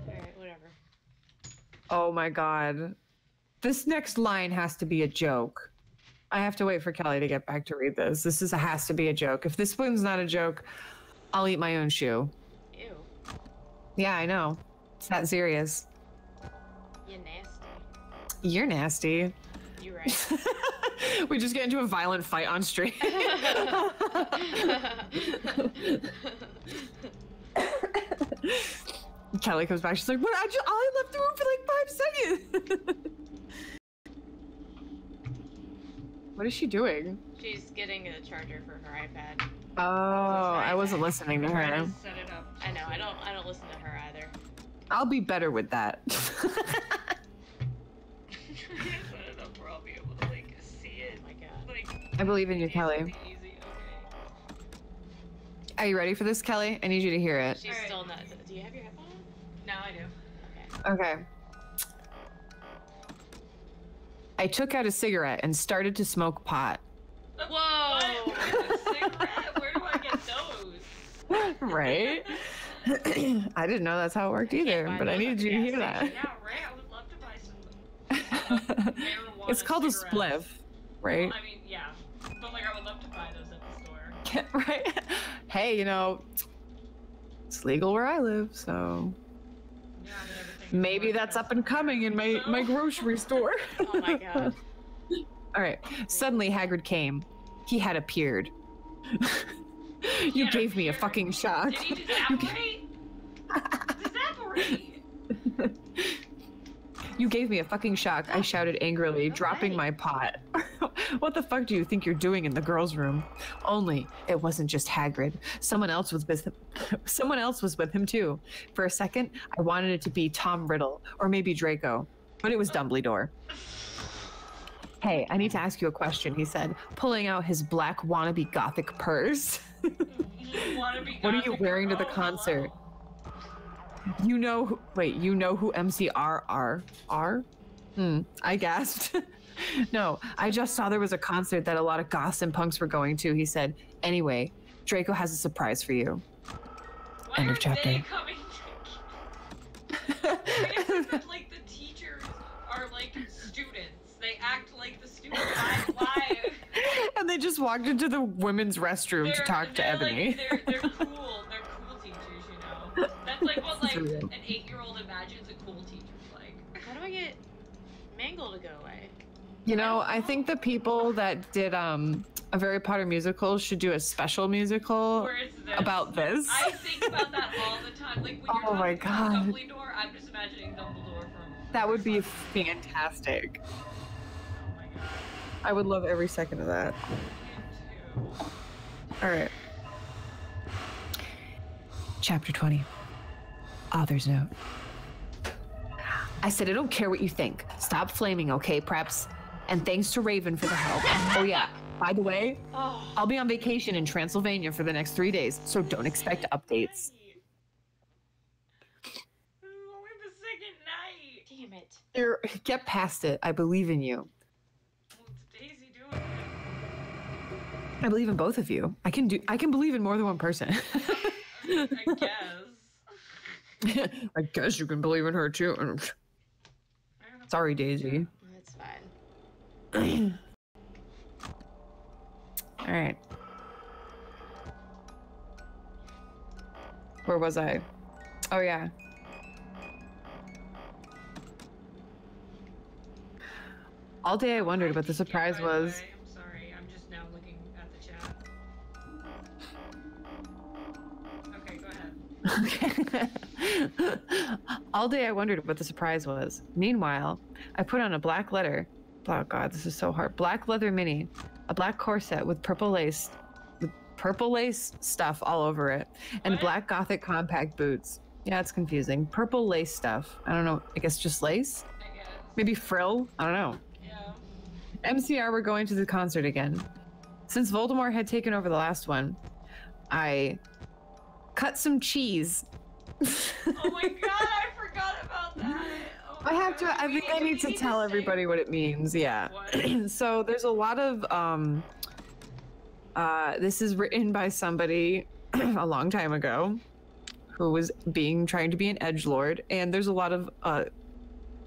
Alright, whatever. Oh my god. This next line has to be a joke. I have to wait for Kelly to get back to read this. Has to be a joke. If this one's not a joke, I'll eat my own shoe. Ew. Yeah, I know. It's that serious. You nasty. You're nasty. You right. We just get into a violent fight on stream. Kelly comes back. She's like, "What? I left the room for like 5 seconds." What is she doing? She's getting a charger for her iPad. Oh, I wasn't listening to Trying her. to set it up. I know. I don't listen to her either. I'll be better with that. Set it up where I'll be able to like see it. Oh my god. Like. I believe in you, Kelly. Easy. Okay. Are you ready for this, Kelly? I need you to hear it. She's Alright. still not. Do you have your headphone on? Now I do. Okay. Okay. I took out a cigarette and started to smoke pot. Whoa! What? Cigarette? Where do I get those? Right? I didn't know that's how it worked either, buy but I those needed you to hear that. Yeah, right. I would love to buy some. Marijuana It's called cigarettes. a spliff, right? Well, I mean, yeah. But like, I would love to buy those at the store. Right? Hey, you know, it's legal where I live, so Yeah, I mean, everything is maybe more that's up and expensive coming in there, my so- grocery store. Oh my god. All right. Suddenly, Hagrid came. He had appeared. You gave me a fucking shock. Did he disaparate? Disaparate! You gave me a fucking shock, I shouted angrily, dropping my pot. What the fuck do you think you're doing in the girls' room? Only, it wasn't just Hagrid. Someone else was with him too. For a second, I wanted it to be Tom Riddle, or maybe Draco, but it was Dumbledore. Hey, I need to ask you a question, he said, pulling out his black wannabe gothic purse. What are you wearing to the concert? You know who MCR are? I gasped. No, I just saw there was a concert that a lot of goths and punks were going to, he said. Anyway, Draco has a surprise for you. Why End of are chapter. they coming to like the teachers are like students. They act like the students. Why? And they just walked into the women's restroom to talk to Ebony. Like, they're cool. They're cool teachers, you know. That's like what like an 8-year-old imagines a cool teacher's like. How do I get Mangle to go away? You know, I think the people that did a Harry Potter musical should do a special musical about this. I think about that all the time. Like when you're my talking about God. Dumbledore, I'm just imagining Dumbledore from. That would be fantastic. Oh my god. I would love every second of that. Me too. All right. Chapter 20. Author's note. I said, I don't care what you think. Stop flaming, okay, preps? And thanks to Raven for the help. Oh yeah, by the way, I'll be on vacation in Transylvania for the next 3 days, so don't expect updates. This is only the second night. Damn it. Get past it. I believe in you. What's Daisy doing? I believe in both of you. I can believe in more than one person. I guess. I guess you can believe in her too. Sorry, Daisy. That's fine. All right. Where was I? Oh yeah. All day I wondered what the surprise was. I'm sorry, I'm just now looking at the chat. Okay, go ahead. All day I wondered what the surprise was. Meanwhile, I put on a black letter. Oh god, this is so hard. Black leather mini, a black corset with purple lace stuff all over it, and What? black gothic compact boots. Yeah, it's confusing. Purple lace stuff. I don't know. I guess just lace? I guess. Maybe frill? I don't know. Yeah. MCR were going to the concert again. Since Voldemort had taken over the last one, I cut some cheese. Oh my god, I forgot about that. Oh my I God. think I need to tell everybody what it means. Yeah. What? So there's a lot of this is written by somebody a long time ago who was trying to be an edgelord, and there's a lot of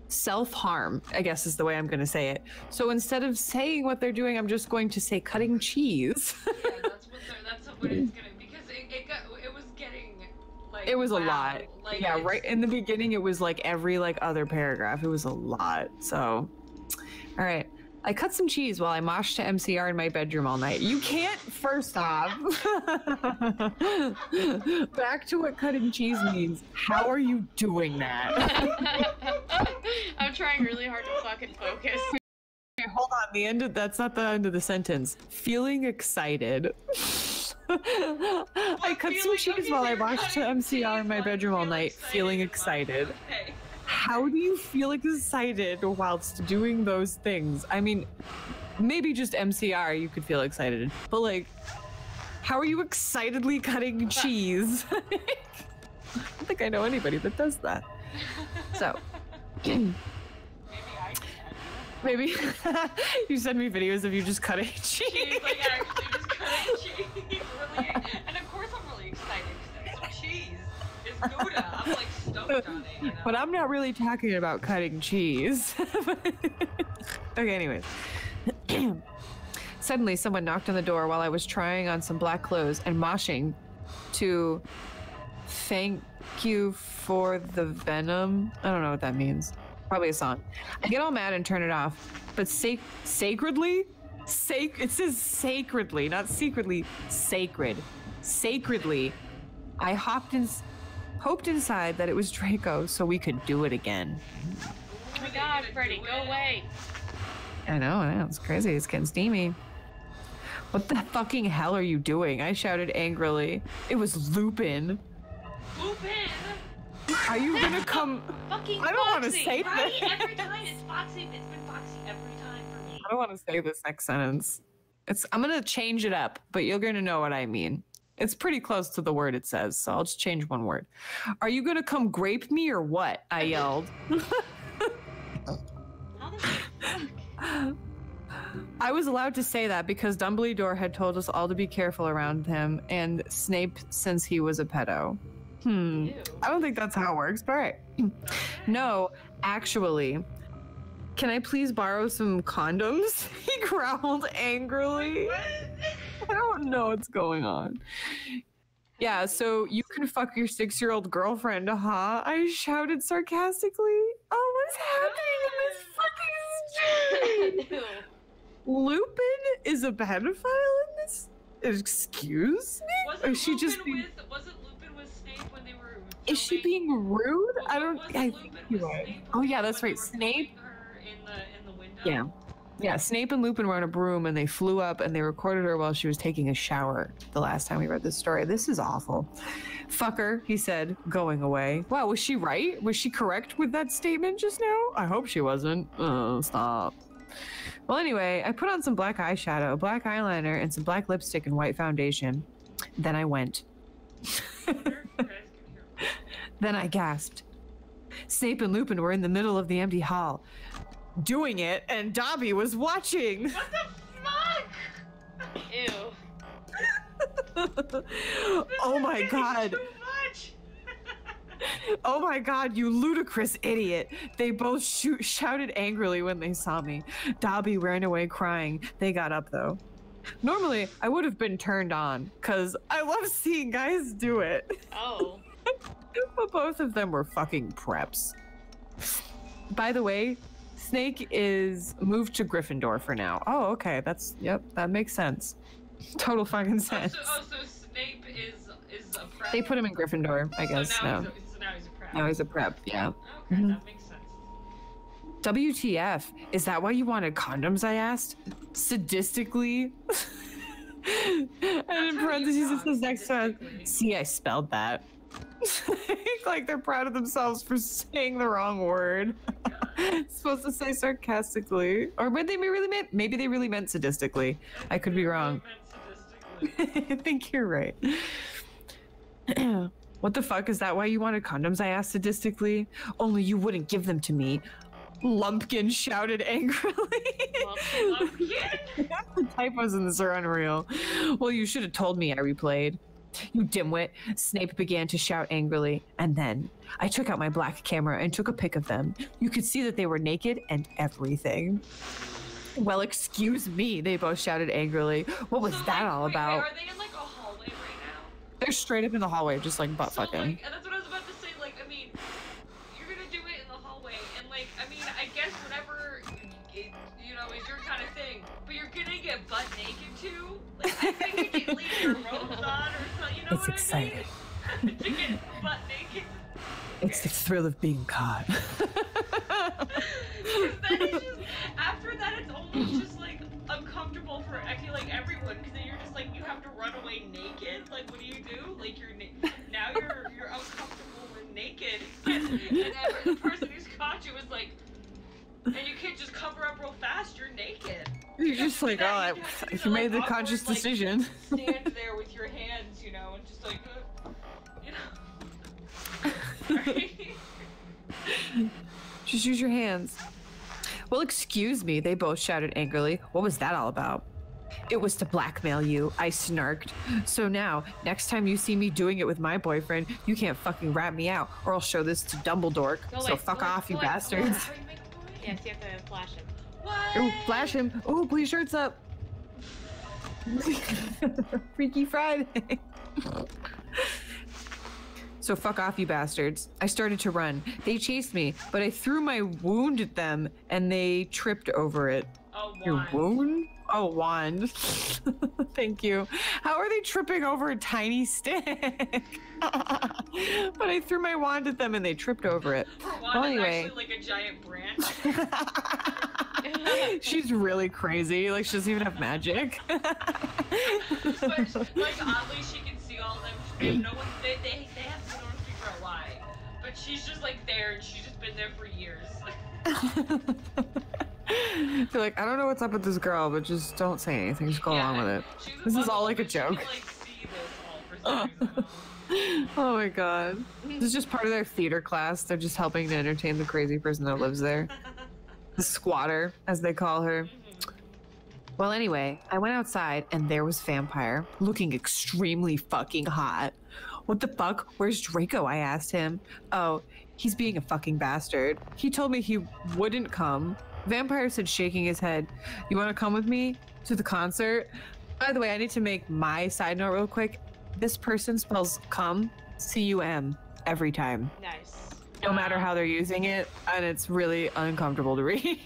self-harm, I guess is the way I'm going to say it. So instead of saying what they're doing, I'm just going to say cutting cheese. Yeah, that's what it's gonna, because it was getting like, It was a wow. lot. Like, Yeah, it's- right in the beginning, it was like every other paragraph. It was a lot. So, all right. I cut some cheese while I moshed to MCR in my bedroom all night. You can't, first off. Back to what cutting cheese means. How are you doing that? I'm trying really hard to fucking focus. Okay, hold on. That's not the end of the sentence. Feeling excited. I cut some cheese while I watched MCR in my bedroom all night, feeling excited. Okay. How do you feel excited whilst doing those things? I mean, maybe just MCR you could feel excited, but how are you excitedly cutting cheese? I don't think I know anybody that does that. So, Maybe I can. maybe you send me videos of you just cutting cheese. She's like actually just cutting cheese, really, and of course I'm really excited because it's cheese. It's Gouda. I'm like stoked on it. You know? But I'm not really talking about cutting cheese. Okay, anyways. Suddenly, someone knocked on the door while I was trying on some black clothes and moshing to thank you for the venom. I don't know what that means. Probably a song. I get all mad and turn it off, but sacredly? It says sacredly, not secretly. Sacred. Sacredly. I hoped inside that it was Draco so we could do it again. Oh my god, Freddy, go away. I know, it's crazy. It's getting steamy. What the fucking hell are you doing? I shouted angrily. It was Lupin. Lupin! Are you gonna come? Fucking I don't want to Foxy, say right? this. Every time it's Foxy. It's been Foxy every time for me. I don't want to say this next sentence. I'm gonna change it up, but you're gonna know what I mean. It's pretty close to the word it says, so I'll just change one word. Are you gonna come grape me or what? I yelled. How the fuck? I was allowed to say that because Dumbledore had told us all to be careful around him, and Snape since he was a pedo. Ew. I don't think that's how it works, but all right. No, actually. Can I please borrow some condoms? He growled angrily. I don't know what's going on. Yeah, so you can fuck your 6-year-old girlfriend, huh? I shouted sarcastically. Oh, what's happening in this fucking street? Ew. Lupin is a pedophile in this? Excuse me? Wasn't Is she just Lupin being... wasn't Lupin with Snape when they were Is she filming? being rude? I don't... Wasn't I Lupin think with you are. Snape Oh when yeah, they that's were right. Snape... filming her in the window? Yeah. Yeah, Snape and Lupin were on a broom and they flew up and they recorded her while she was taking a shower the last time we read this story. This is awful. Fucker, he said, going away. Wow, was she right? Was she correct with that statement just now? I hope she wasn't. Oh, stop. Well, anyway, I put on some black eyeshadow, black eyeliner, and some black lipstick and white foundation. Then I went. Then I gasped. Snape and Lupin were in the middle of the empty hall, doing it, and Dobby was watching. What the fuck? Ew. Oh my god. Too much. Oh my god, you ludicrous idiot. They both shouted angrily when they saw me. Dobby ran away crying. They got up though. Normally, I would have been turned on, because I love seeing guys do it. Oh. But both of them were fucking preps. By the way, Snake is moved to Gryffindor for now. Oh, okay. Yep, that makes sense. Total fucking sense. So Snape is a prep? They put him in Gryffindor, I guess. So now No. he's a prep. Now he's a prep, yeah. Okay, Mhm. that makes sense. WTF? Is that why you wanted condoms, I asked? Sadistically? And in how you parentheses it talk, says next one. sadistically. See, I spelled that. Like they're proud of themselves for saying the wrong word. It's supposed to say sarcastically. Or maybe they really meant sadistically. I could be wrong. I think you're right. What the fuck? Is that why you wanted condoms? I asked sadistically. Only you wouldn't give them to me. Lumpkin shouted angrily. Lumpkin? The typos in this are unreal. Well, you should have told me, I replayed. You dimwit. Snape began to shout angrily, and then I took out my black camera and took a pic of them. You could see that they were naked and everything. Well, excuse me, they both shouted angrily. What was that all about? Wait, are they in like a hallway right now? They're straight up in the hallway, just like butt fucking. Like, and that's what I was about to say. Like, I mean, you're gonna do it in the hallway, and like, I mean, I guess whatever, it, you know, is your kind of thing. But you're gonna get butt naked too. Like, I think you can leave your robes on or something. You know It's what exciting. I mean? To get butt naked. It's the thrill of being caught. Because then it's just, after that, it's almost just like uncomfortable for, I feel like, everyone. Because then you're just like, you have to run away naked. Like, what do you do? Like, now you're uncomfortable with naked. And the person who's caught you is like, and you can't just cover up real fast. You're naked. You're just like, oh, you made the conscious decision. Stand there with your hands, you know, and just like, you know. Sorry. Just use your hands. Well, excuse me, they both shouted angrily. What was that all about? It was to blackmail you, I snarked. So now, next time you see me doing it with my boyfriend, you can't fucking rat me out, or I'll show this to Dumbledore. So fuck off, you bastards. Yes, you have to flash him. What? Oh, flash him. Oh, please, shirts up. Freaky Friday. So fuck off, you bastards. I started to run. They chased me, but I threw my wound at them and they tripped over it. Oh, Your wand. wound? Oh, wand. Thank you. How are they tripping over a tiny stick? But I threw my wand at them and they tripped over it. Her wand Well, is anyway. actually like a giant branch. She's really crazy. Like, she doesn't even have magic. But like oddly, she can see all of them. They have no one. They have to don't figure out why. But she's just like there, and she's just been there for years. They're like, I don't know what's up with this girl, but just don't say anything. Just go along with it. This is all like a joke. She can, like, see this all for some reason. Oh my god. This is just part of their theater class. They're just helping to entertain the crazy person that lives there. The squatter, as they call her. Well, anyway, I went outside and there was Vampire, looking extremely fucking hot. What the fuck? Where's Draco? I asked him. Oh, he's being a fucking bastard. He told me he wouldn't come. Vampire said, shaking his head, you want to come with me to the concert? By the way, I need to make my side note real quick. This person spells cum, C-U-M, every time. Nice. No matter how they're using it, and it's really uncomfortable to read.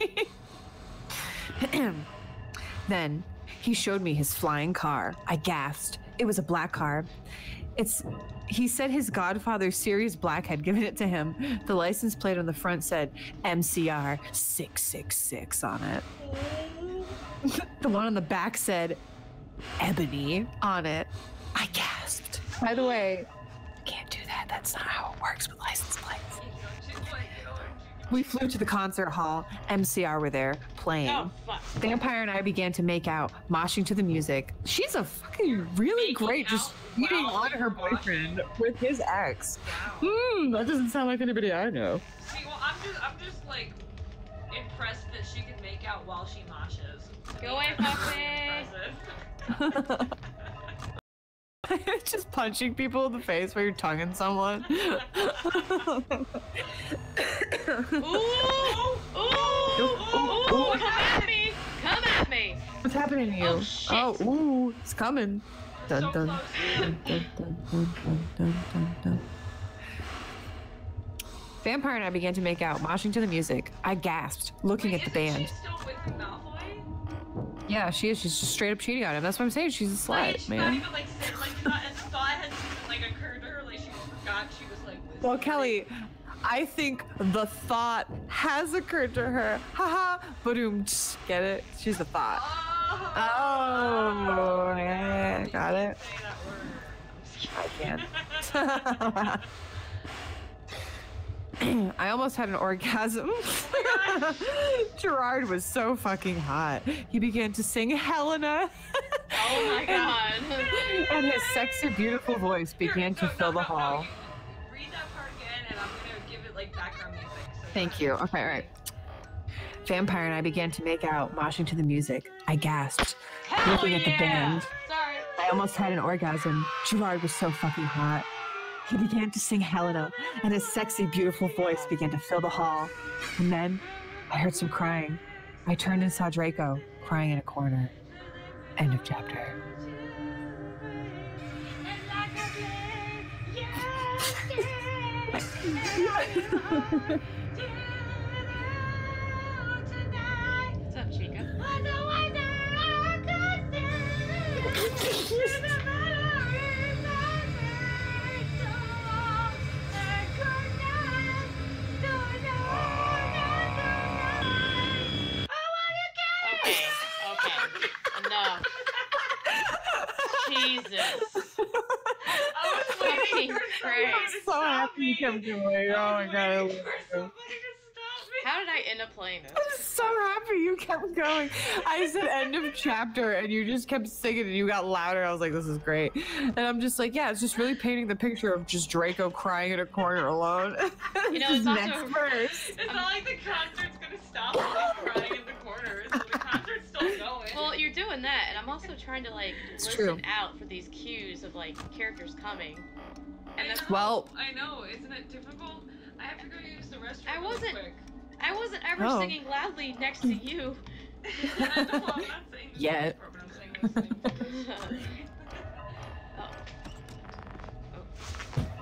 Then he showed me his flying car. I gasped. It was a black car. He said his godfather, Sirius Black, had given it to him. The license plate on the front said MCR 666 on it. The one on the back said Ebony on it. I gasped. By the way, you can't do that. That's not how it works with license plates. We flew to the concert hall. MCR were there, playing. Oh, fuck. Vampire and I began to make out, moshing to the music. She's a fucking really Making great, just out cheating while on her you're boyfriend with his ex. Wow. That doesn't sound like anybody I know. See, well, I'm just like impressed that she can make out while she moshes. Go away, Foxy. Impressive. Just punching people in the face while you're tonguing someone. Ooh! Ooh! Come at me! Come at me! What's happening to you? Oh, shit. Ooh, it's coming. Dun, So dun, close. dun, dun, dun, dun, dun, dun, dun. Vampire and I began to make out, moshing to the music. I gasped, looking Wait, at the isn't band. she still with Malfoy? Yeah, she is. She's just straight up cheating on him. That's what I'm saying. She's a Like, slut, it's not man. even like thought hadn't even like occurred to her. Like she just forgot she was like with Well, somebody. Kelly, I think the thought has occurred to her. Haha, boom, get it? She's the thought. Oh, yeah, got it. Say that word. I can't. I almost had an orgasm. Gerard was so fucking hot. He began to sing Helena. Oh my god. And his sexy, beautiful voice began to fill the hall. You read that part again, and I'm gonna give it like background music. So Thank you. Okay, all right. Vampire and I began to make out, moshing to the music. I gasped, looking at the band. Sorry. I almost had an orgasm. Gerard was so fucking hot. He began to sing Helena, and his sexy, beautiful voice began to fill the hall. And then I heard some crying. I turned and saw Draco crying in a corner. End of chapter. What's up, Chica? Okay. Enough. Jesus. I was waiting for somebody Christ. to So stop happy you me. kept going. Oh my I god, I was love waiting for you. somebody to stop me. How did I end up playing this? I'm so happy you kept going. I said end of chapter and you just kept singing and you got louder. I was like, this is great. And I'm just like, yeah, it's just really painting the picture of just Draco crying in a corner alone. You know, This it's also- next verse. It's not like the concert's gonna stop when he's crying in the corner, so the concert's still going. Well, you're doing that, and I'm also trying to like It's listen true. out for these cues of like characters coming. And that's Well- I know, isn't it difficult? I have to go use the restroom I really wasn't- quick. I wasn't ever Oh. singing loudly next to you. I know, I'm not saying this Yet. before, but I'm saying this thing. Oh.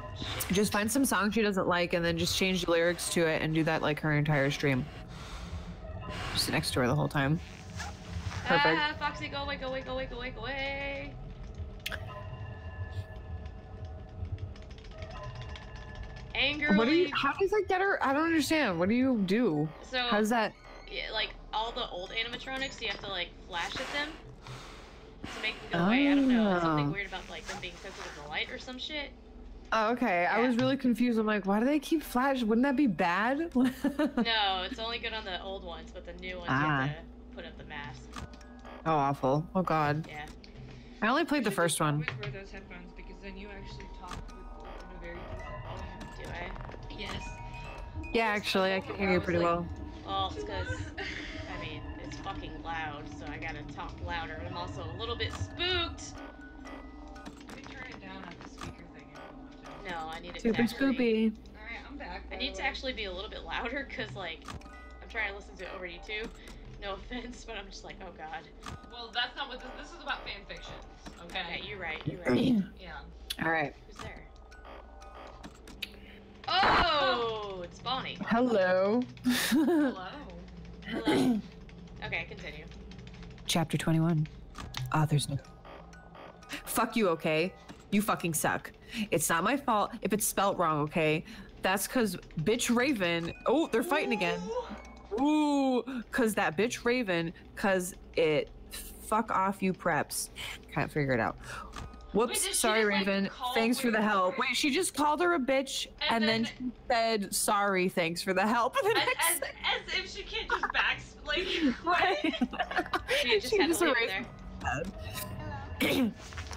Oh. Just find some song she doesn't like and then just change the lyrics to it and do that like her entire stream. Just sit next to her the whole time. Perfect. Ah, Foxy, go away, go away, go away, go away, go away. Angrily. How does that get her? I don't understand. What do you do? So, how's that? Yeah, like all the old animatronics, you have to like flash at them to make them go away. I don't know. Something weird about like them being sensitive to light or some shit. Oh, okay. Yeah. I was really confused. I'm like, why do they keep flashing? Wouldn't that be bad? No, it's only good on the old ones, but the new ones you have to put up the mask. Oh, awful. Oh, God. Yeah. I only played the first one. Always wear those headphones because then you actually talk in a very decent volume. Do I? Yes. Yeah, actually, I can hear you pretty well. Well, it's because, I mean, it's fucking loud, so I gotta talk louder. And I'm also a little bit spooked. Let me turn it down on the speaker thing if you want to. No, I need it Super to actually... spoopy. Alright, I'm back. I need to actually be a little bit louder, because, like, I'm trying to listen to it over YouTube. No offense, but I'm just like, oh god. Well, that's not what this is about fan fiction. Okay. Okay, you're right, you're right. Yeah. Alright. Who's there? Oh, it's Bonnie. Hello. Hello. Hello. Okay, continue. Chapter 21. Author's note. Fuck you, okay? You fucking suck. It's not my fault if it's spelt wrong, okay? That's cause bitch Raven. Oh, they're fighting again. Ooh, cause that bitch Raven, cause it fuck off you preps. Can't figure it out. Whoops, Wait, sorry just, like, Raven. Thanks for the help. Wait, she just called her a bitch and then she said sorry, thanks for the help. As if she can't just like Right. She just had to leave it there.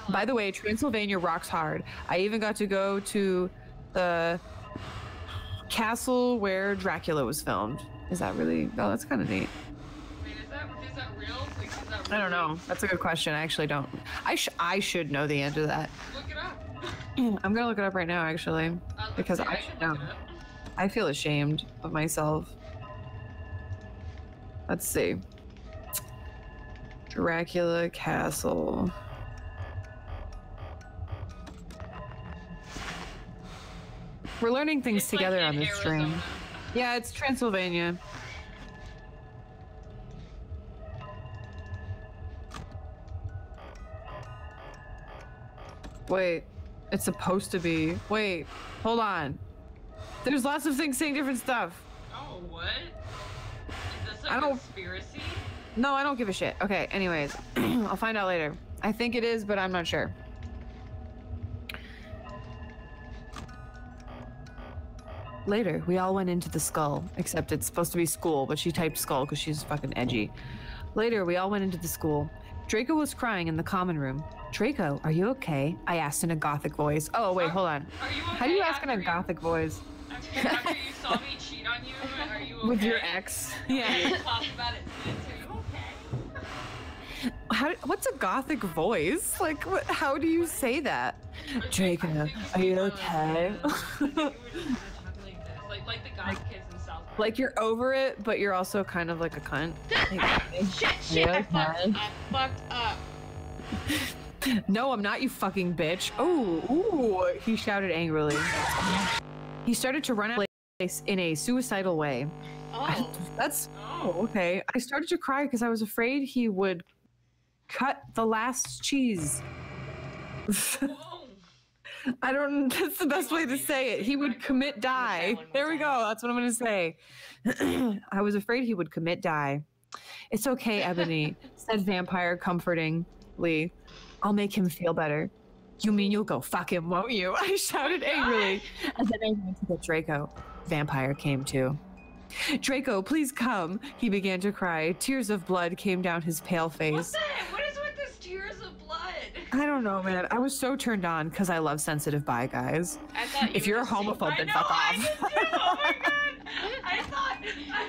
By the way, Transylvania rocks hard. I even got to go to the castle where Dracula was filmed. Is that really? Oh, that's kind of neat. Wait, is that real? Like, is that I don't know. That's a good question. I actually don't. I should know the answer to that. Look it up. I'm gonna look it up right now, actually, because I should know. I feel ashamed of myself. Let's see. Dracula Castle. We're learning things It's together like on this stream. Arizona. Yeah, it's Transylvania. Wait, it's supposed to be. Wait, hold on. There's lots of things saying different stuff. Oh, what? Is this I a don't- conspiracy? No, I don't give a shit. Okay, anyways, I'll find out later. I think it is, but I'm not sure. Later, we all went into the skull, except it's supposed to be school, but she typed skull because she's fucking edgy. Later, we all went into the school. Draco was crying in the common room. Draco, are you okay? I asked in a gothic voice. Oh, wait, hold on. Are you okay? How do you ask in a after gothic voice? After you saw me cheat on you, are you okay? With your ex? Yeah. We talked about it since. Are you okay? What's a gothic voice? Like, how do you say that? Draco, are you okay? Like the goth kids in South Park. Like you're over it, but you're also kind of like a cunt. Shit, I fucked up. No, I'm not, you fucking bitch. Oh, ooh, he shouted angrily. He started to run out of place in a suicidal way. Oh. Okay. I started to cry because I was afraid he would cut the last cheese. I don't, that's the best way to say it. He would commit die. There we go. That's what I'm going to say. I was afraid he would commit die. It's okay, Ebony, said Vampire comfortingly. I'll make him feel better. You mean you'll go fuck him, won't you? I shouted angrily. And then I went to get Draco. Vampire came too. Draco, please come. He began to cry. Tears of blood came down his pale face. What is with this tears of blood? I don't know, man. I was so turned on because I love sensitive bi guys. I thought you If you're a homophobe, then fuck I off. did too. Oh my god! I thought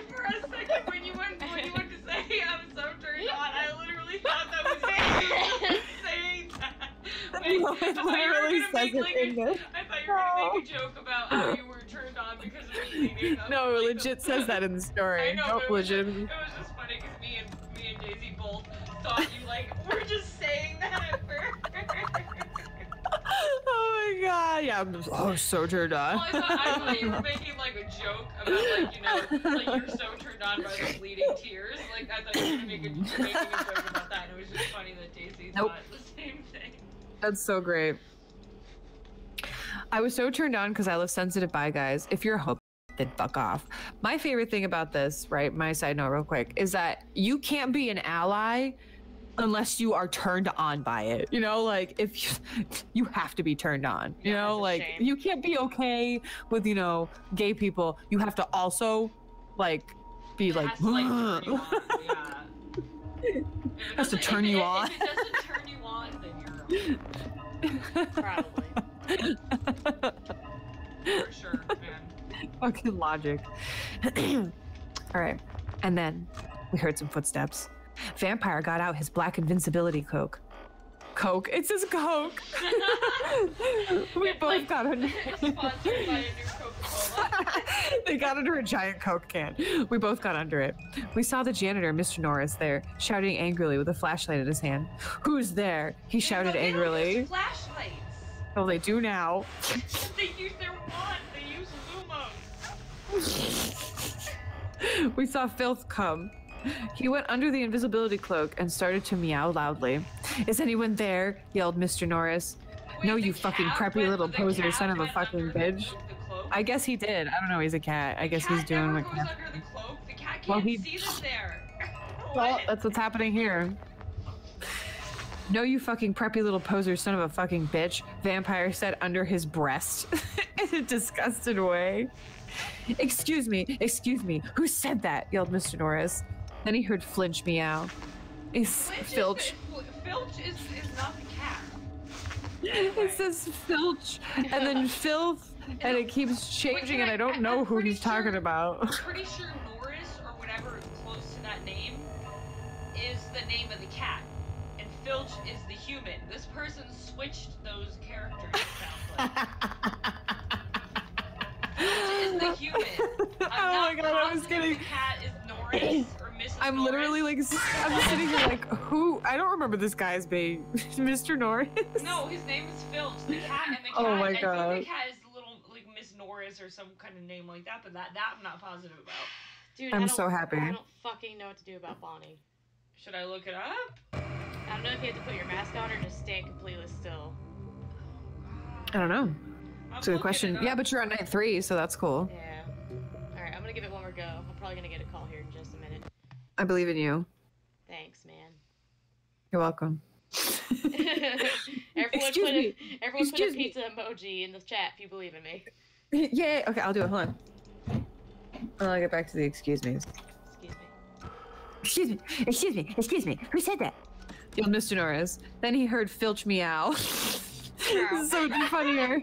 for a second when you went to say I'm so turned on, I literally thought that was you saying that. Wait, No, it literally says it in there. I thought you were gonna make a joke about how you were turned on because of me leaving. No, it legit says that in the story. I know, Nope, but it was legit. just funny because me and Daisy both thought you like were just saying that at first. Oh my god, yeah, I'm so turned on. Well, I thought you were making like a joke about like, you know, like you're so turned on by the bleeding tears. Like I thought you were making a joke about that. And it was just funny that Daisy Nope. thought the same thing. That's so great. I was so turned on because I love sensitive bi guys. If you're a hope, then fuck off. My favorite thing about this, right? My side note, real quick, is that you can't be an ally unless you are turned on by it. You know, like if you have to be turned on. You Yeah, know, that's a like shame. you can't be okay with, you know, gay people. You have to also like be It like. has to like turn you on. Yeah. If it Has to doesn't- turn you on. If it doesn't turn you on, then you're Probably. for sure, man. Fucking logic. All right. And then we heard some footsteps. Vampire got out his black invincibility cloak. Coke. It says Coke. We It's both like- got under It's sponsored by a new Coca-Cola. They got under a giant Coke can. We both got under it. We saw the janitor, Mr. Norris, there, shouting angrily with a flashlight in his hand. Who's there? He shouted They don't angrily. use flashlights. Oh, they do now. They use their wand. They use lumos. We saw Filth come. He went under the invisibility cloak and started to meow loudly. Is anyone there? Yelled Mr. Norris. Wait, No, the you fucking cat preppy went- little the poser, cat son of a went fucking under the bitch. cloak? I guess he did. I don't know. He's a cat. I guess he's Cat doing never what goes cats under the cloak. The cat can't Well, he- see them there. Well, What? that's what's happening here. No, you fucking preppy little poser, son of a fucking bitch. Vampire said under his breast in a disgusted way. Excuse me, who said that? Yelled Mr. Norris. Then he heard Flinch meow. Filch. Filch is not the cat. It says Filch and then Filth, and it keeps changing, and I don't know who he's talking about. I'm pretty sure Norris or whatever close to that name is the name of the cat, and Filch is the human. This person switched those characters. It sounds like. Filch is the human. I'm Oh my not god, I was positive getting. The cat is Norris or Mrs. I'm literally Norris. like, I'm sitting here like, who? I don't remember this guy's name. Mr. Norris? No, his name is Filch. The cat and the cat. Oh my I God. think the cat is little like Miss Norris or some kind of name like that, but that I'm not positive about. Dude, I'm I don't, so happy. I don't fucking know what to do about Bonnie. Should I look it up? I don't know if you have to put your mask on or just stand completely still. I don't know. I'm It's a good looking question. it Yeah, up. but you're on night 3, so that's cool. Yeah. Alright, I'm gonna give it one more go. I'm probably gonna get a call here in just a minute. I believe in you. Thanks, man. You're welcome. Everyone Excuse me. Everyone put a Excuse me. pizza emoji in the chat if you believe in me. Yay! Okay, I'll do it. Hold on. I'll get back to the excuse me. Excuse me. Excuse me. Who said that? Yelled Mr. Norris. Then he heard Filch meow. This is so much funnier.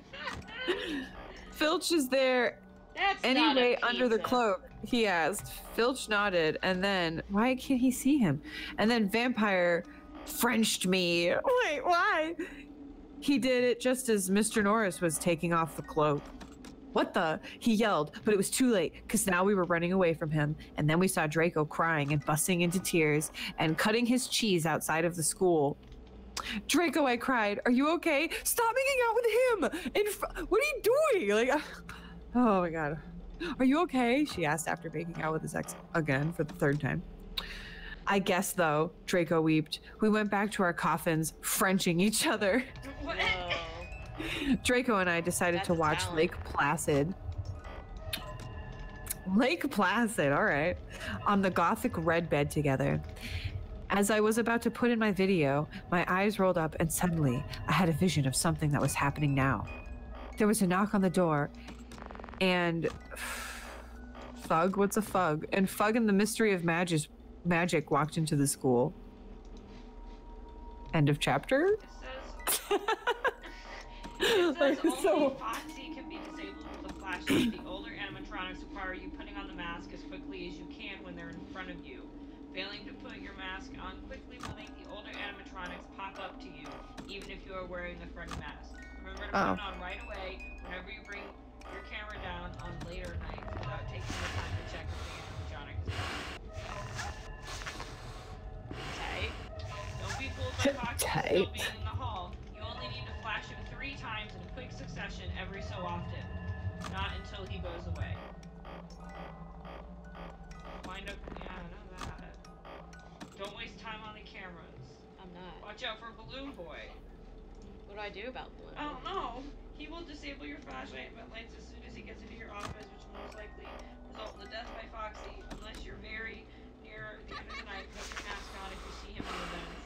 Filch is there That's anyway not a under the pizza. cloak, he asked. Filch nodded, and then, why can't he see him? And then Vampire Frenched me. Wait, why? He did it just as Mr. Norris was taking off the cloak. What the? He yelled, but it was too late, because now we were running away from him, and then we saw Draco crying and busting into tears and cutting his cheese outside of the school. Draco, I cried, are you okay? Stop making out with him! What are you doing? Like, oh my god. Are you okay? She asked after making out with his ex again for the 3rd time. I guess, though, Draco wept. We went back to our coffins, Frenching each other. What? Whoa. Draco and I decided That's to a watch talent. Lake Placid. Lake Placid, all right. On the gothic red bed together. As I was about to put in my video, my eyes rolled up and suddenly I had a vision of something that was happening now. There was a knock on the door and Fug, what's a Fug? And Fug and the Mystery of Magic walked into the school. End of chapter? It Like, says only so- Foxy can be disabled with a flashlight. The older animatronics require you putting on the mask as quickly as you can when they're in front of you. Failing to put your mask on quickly will make the older animatronics pop up to you, even if you are wearing the Freddy mask. Remember to put it on right away whenever you bring your camera down on later nights without taking the time to check if the animatronic is on. Tight. Don't be fooled by Foxy Tight. still being in the hall. You only need to flash him 3 times in quick succession Not until he goes away. Wind up. Yeah, I know that. Don't waste time on the cameras. I'm not. Watch out for Balloon Boy. What do I do about Blue? I don't know. He will disable your flashlight and lights as soon as he gets into your office, which will most likely result in the death by Foxy, unless you're very near the end of the night. Put your mask on if you see him in the vents.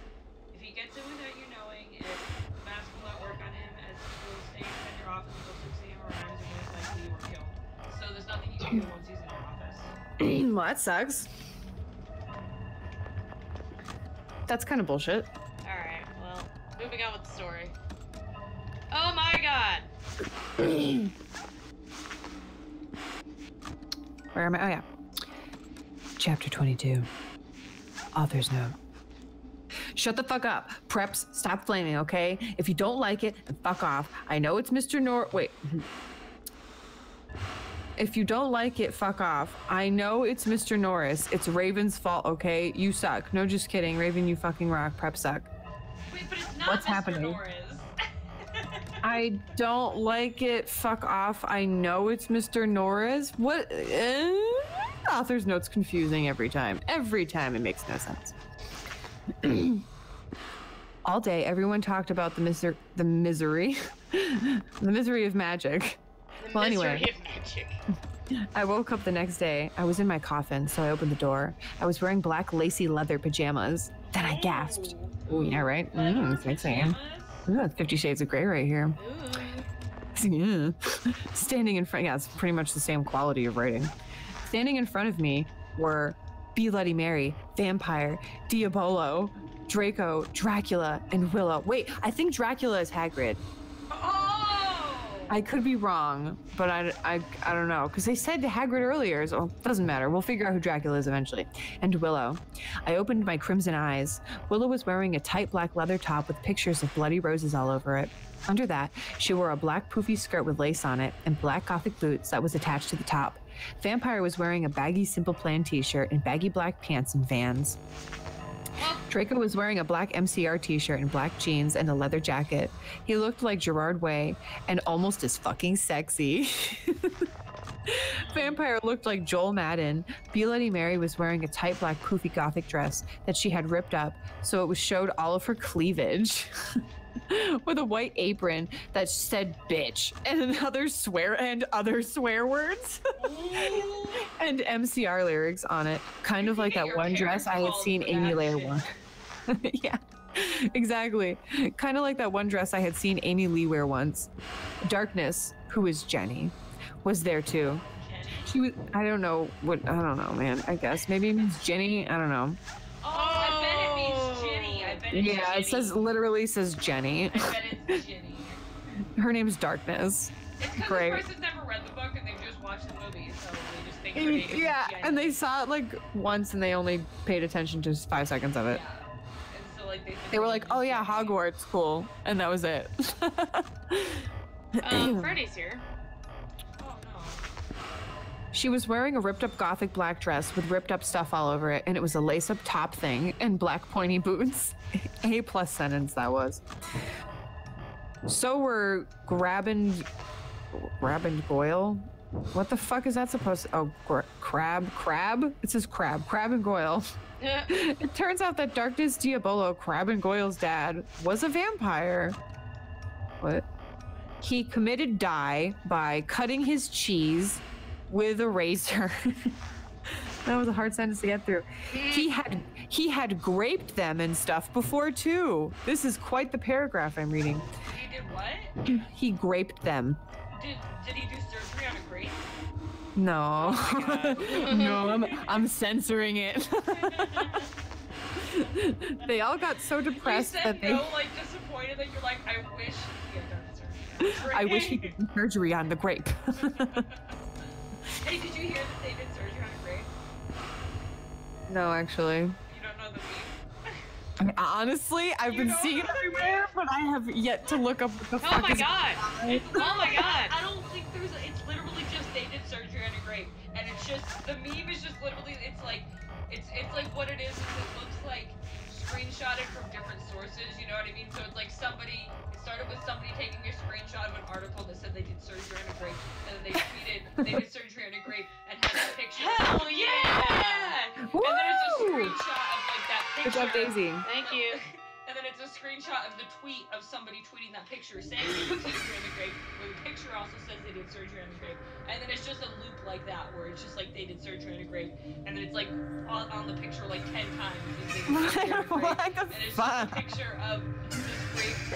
If he gets in without you knowing it, the mask will not work on him, as he will stay in your office until 6 a.m. or hours, and most likely you were killed. So there's nothing you can do once he's in your office. Well, that sucks. That's kind of bullshit. Alright, well, moving on with the story. Oh my god! Where am I? Oh, yeah. Chapter 22. Author's note. Shut the fuck up. Preps, stop flaming, okay? If you don't like it, then fuck off. I know it's Mr. Wait. If you don't like it, fuck off. I know it's Mr. Norris. It's Raven's fault, okay? You suck. No, just kidding. Raven, you fucking rock. Prep suck. Wait, but it's not What's Mr. happening? Norris. I don't like it. Fuck off. I know it's Mr. Norris. What? Author's note's confusing every time. Every time it makes no sense. All day, everyone talked about the misery the misery of magic. Well, anyway, I woke up the next day. I was in my coffin, so I opened the door. I was wearing black lacy leather pajamas. Then I gasped. Oh, yeah, right? Sexy. Ooh, that's 50 Shades of Grey right here. Yeah. Standing in front, yeah, it's pretty much the same quality of writing. Standing in front of me were Bloody Mary, Vampire, Diabolo, Draco, Dracula, and Willow. Wait, I think Dracula is Hagrid. I could be wrong, but I don't know, because they said Hagrid earlier, so it doesn't matter. We'll figure out who Dracula is eventually. And Willow. I opened my crimson eyes. Willow was wearing a tight black leather top with pictures of bloody roses all over it. Under that, she wore a black poofy skirt with lace on it and black gothic boots that was attached to the top. Vampire was wearing a baggy Simple Plan t-shirt and baggy black pants and Vans. Draco was wearing a black MCR t-shirt and black jeans and a leather jacket. He looked like Gerard Way and almost as fucking sexy. Vampire looked like Joel Madden. Bloody Mary was wearing a tight black poofy gothic dress that she had ripped up so it showed all of her cleavage. With a white apron that said bitch and other swear words and MCR lyrics on it, kind of like that one dress I had seen Amy Lee wear. Yeah, exactly. Kind of like that one dress I had seen Amy Lee wear once. Darkness, who is Jenny, was there too. She was, I don't know, man. I guess maybe it means Jenny. I don't know. Oh, I bet it means Jenny. Yeah, Jenny. it says literally says Jenny. I bet it's Jenny. Her name's Darkness. It's because Great. this person's never read the book and they've just watched the movie, so they just think her name is Yeah, Jenny. and they saw it like once and they only paid attention to 5 seconds of it. Yeah. And so, like, They were like, oh yeah, Hogwarts, cool. And that was it. Freddy's here. Oh no. She was wearing a ripped up gothic black dress with ripped up stuff all over it, and it was a lace up top thing and black pointy boots. A+ sentence that was. So were grabbing Goyle. What the fuck is that supposed to? Oh, crab? It says crab and Goyle. It turns out that Darkness Diabolo, Crab and Goyle's dad, was a vampire. What? He committed die by cutting his cheese with a razor. That was a hard sentence to get through. He had graped them and stuff before too. This is quite the paragraph I'm reading. He did what? He graped them. Did he do surgery on a grape? No. Oh No, I'm censoring it. They all got so depressed you said that they. no, like disappointed that you're like, I wish he had done surgery. I wish he did surgery on the grape. Hey, did you hear that they did surgery on a grape? No, actually. You don't know the meme? I mean, honestly, I've You been don't seeing it know the everywhere, but I have yet to look up what the Oh fuck my is. god! Oh my god! I don't think there's. It's literally just they did surgery on a grape, and it's just the meme is just literally. It's like what it is it looks like screenshotted from different sources. You know what I mean? So it's like somebody. It started with somebody taking a screenshot of an article that said they did surgery on a grape, and then they they did surgery on a grape and had that picture. Hell yeah! And then it's a screenshot of like that picture. Good job, Daisy. Thank you. And then it's a screenshot of the tweet of somebody tweeting that picture saying they did surgery on the grape, where the picture also says they did surgery on the grape. And then it's just a loop like that, where it's just like they did surgery on a grape, and then it's like on the picture like 10 times. They did surgery on a grape. What the And it's fuck? just a picture of this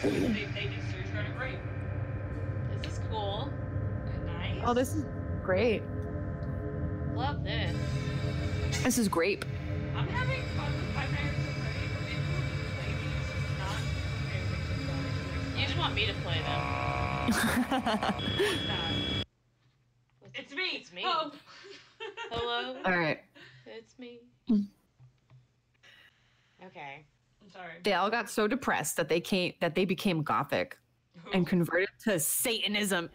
grape. They did surgery on a grape. This is cool. Nice. Oh, this is great. Love this. This is grape. I'm having fun with Five Nights at Freddy's, but maybe we'll just play these not fanfics about it. You just want me to play them. It's me. It's me. Oh. Hello. All right. It's me. Okay. I'm sorry. They all got so depressed that they became gothic and converted to Satanism.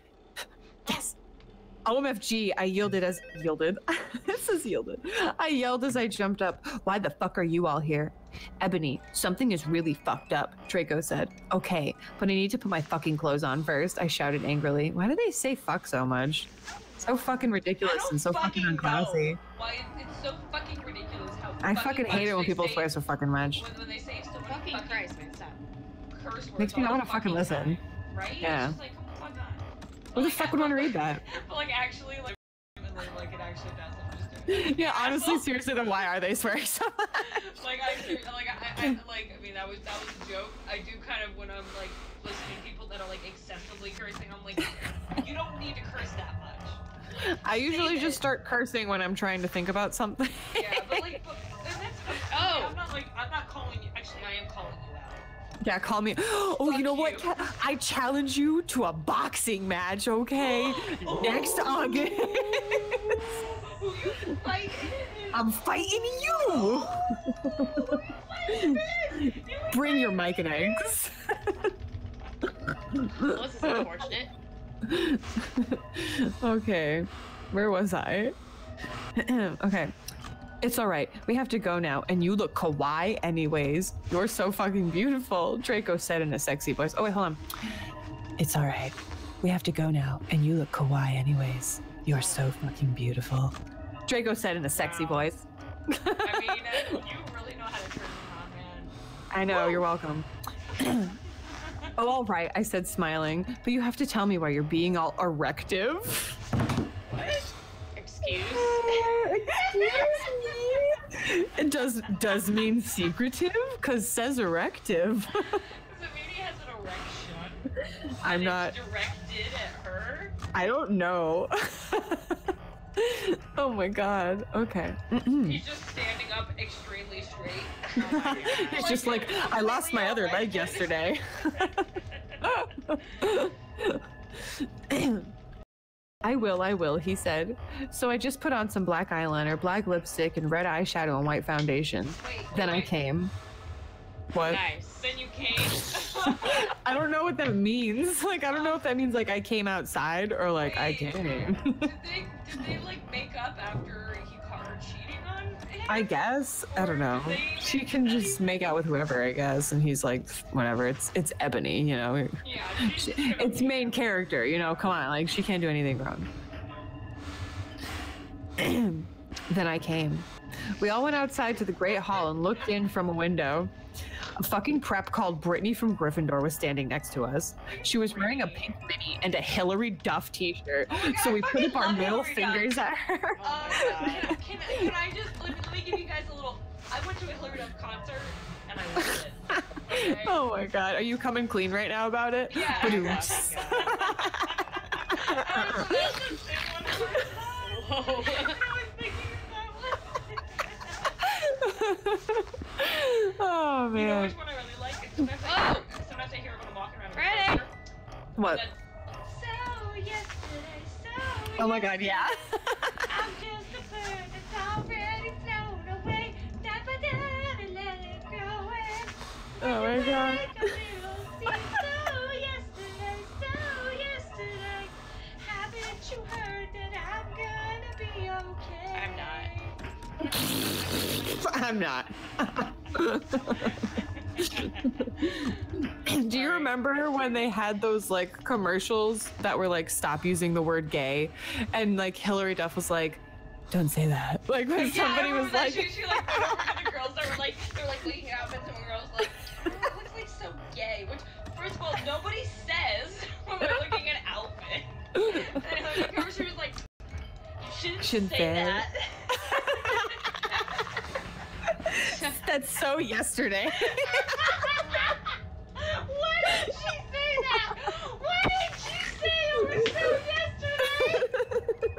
Yes. OMFG, I yielded. This is yielded. I yelled as I jumped up. Why the fuck are you all here? Ebony, something is really fucked up, Draco said. Okay, but I need to put my fucking clothes on first, I shouted angrily. Why do they say fuck so much? So fucking ridiculous and so fucking unclassy. Know why it's so fucking ridiculous how I fucking hate it when people say, swear so fucking much. When they say so many Fucking Christ, man, stop. curse words. Makes me not all want the to fucking listen. time, right? Yeah. It's just like, oh my god. Who the fuck would want to read that? But like actually, like, like it actually does. I'm just doing it. Yeah, honestly, seriously, then why are they swearing so much? Like I mean that was a joke. I do kind of when I'm like listening to people that are like excessively cursing, I'm like, you don't need to curse that much. I usually just start cursing when I'm trying to think about something. Yeah, but that's Oh. I'm not calling you. Actually, I am calling you out. Yeah, call me. Oh, you know what? you. I challenge you to a boxing match, okay? Next August. Who you fighting? I'm fighting you. Bring your Mike and eggs. Well, this is unfortunate. Okay, where was I? Okay. It's all right. We have to go now, and you look kawaii anyways. You're so fucking beautiful, Draco said in a sexy voice. Oh, wait, hold on. It's all right. We have to go now, and you look kawaii anyways. You're so fucking beautiful, Draco said in a sexy voice. I mean, you really know how to turn them on, man. I know, you're welcome. Oh, all right, I said, smiling. But you have to tell me why you're being all erective. Excuse? It does mean secretive, because says erective. Does it mean he has an erection? I'm And not. it's directed at her? I don't know. Oh my god. Okay. He's just standing up extremely straight. Oh my God. It's just like, I lost my other leg yesterday. I will, he said. So I just put on some black eyeliner, black lipstick, and red eyeshadow and white foundation. Wait, Then I wait. came. What? Nice. Then you came. I don't know what that means. Like, I don't know if that means like I came outside or like I Wait. came. Did they like make up after he caught her cheating on him? I guess. I don't know. They- She can just make out with whoever, I guess. And he's like, whatever. It's Ebony, you know. Yeah. she's just gonna It's be- main character, you know. Come on, like she can't do anything wrong. Then I came. We all went outside to the Great Hall and looked in from a window. A fucking prep called Brittany from Gryffindor was standing next to us. She was wearing a pink mini and a Hillary Duff t-shirt. Oh my God, So we I put up fucking our love middle Hillary Duff. fingers at her. Can I just let me give you guys a little? I went to a Hillary Duff concert and I loved it. Okay? Oh my god, are you coming clean right now about it? Yeah. Ba-doom-ts. I was supposed to sing one more time. Whoa. And I was thinking of that one. Oh You know man. which one I really like? Sometimes I hear everyone walking around. Freddy! What? So yesterday, so Oh my god, yeah. I'm just a bird that's already flown away. Da-ba-da, let it go in. Oh my god. So yesterday, haven't you heard that I'm gonna be okay? I'm not. I'm not. Do you remember when they had those like commercials that were like stop using the word gay, and like Hillary Duff was like, don't say that. Like when somebody was like, she like went over to the girls that were like, they're like waking up, and some girls like, oh, that looks like so gay. Which, first of all, nobody says when we're looking at outfits. And Hillary looked over, she was like, you shouldn't say that. That's so yesterday. Why did she say that? Why did she say it was so yesterday?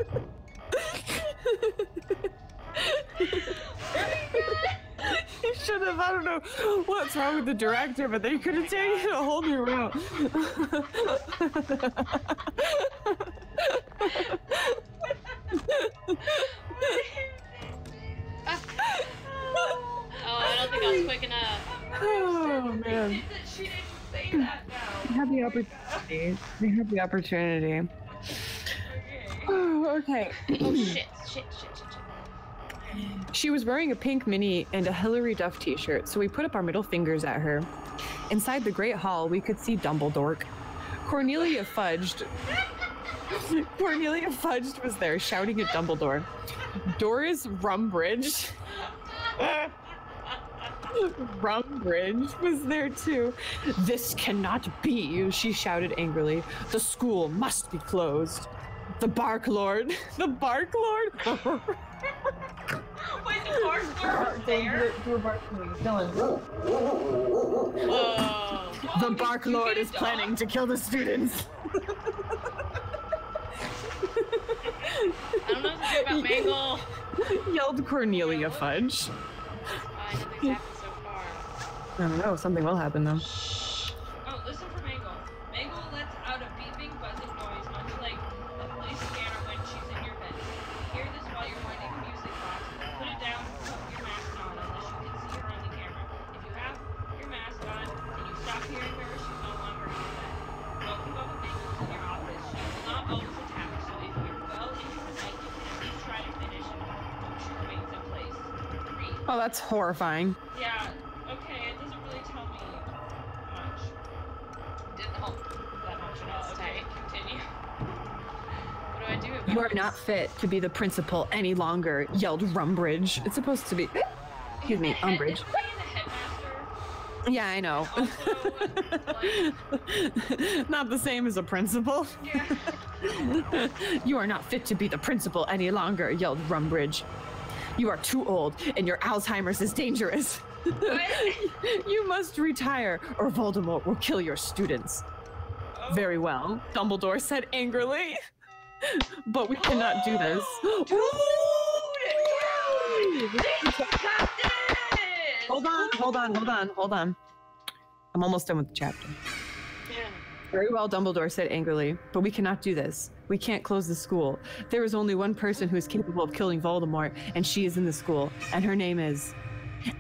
You should have, I don't know what's wrong with the director, but they could have taken a whole new route. Oh, I don't think I was quick enough. Oh man. She didn't say that now. They have the opportunity. They have the opportunity. Okay. Oh shit. She was wearing a pink mini and a Hillary Duff t-shirt, so we put up our middle fingers at her. Inside the Great Hall, we could see Dumbledore. Cornelia Fudged was there, shouting at Dumbledore. Doris Rumbridge was there too. This cannot be, she shouted angrily. The school must be closed. The Bark Lord. Wait, the Bark Lord was there? Whoa. The Bark Lord is planning to kill the students. I don't know what to do about Mangle. Yelled Cornelia Fudge. Oh, nothing's happened so far. I don't know, something will happen though. Oh, listen for Mangle. Mangle lets out a beeping, buzzing noise, much like a police scanner when she's in your bed. Hear this while you're winding a music box. Put it down and put your mask on unless you can see her on the camera. If you have your mask on and you stop hearing her, she's no longer in your bed. Don't keep up with Mangle in your office. She will not always attack, so if you're well into the night, you can at least try to finish and hope she remains in place. 3. Oh, that's horrifying. Yeah, okay, it doesn't really tell me much. Didn't help that much at all. That's Okay, tight. continue. What do I do about You are this? not fit to be the principal any longer, yelled Rumbridge. It's supposed to be, excuse me, Umbridge. Isn't he the headmaster? Yeah, I know. Also, Not the same as a principal. yeah. You are not fit to be the principal any longer, yelled Rumbridge. You are too old, and your Alzheimer's is dangerous. What? You must retire, or Voldemort will kill your students. Oh. Very well, Dumbledore said angrily. But we cannot do this. Hold on. I'm almost done with the chapter. Yeah. Very well, Dumbledore said angrily, but we cannot do this. We can't close the school. There is only one person who is capable of killing Voldemort, and she is in the school, and her name is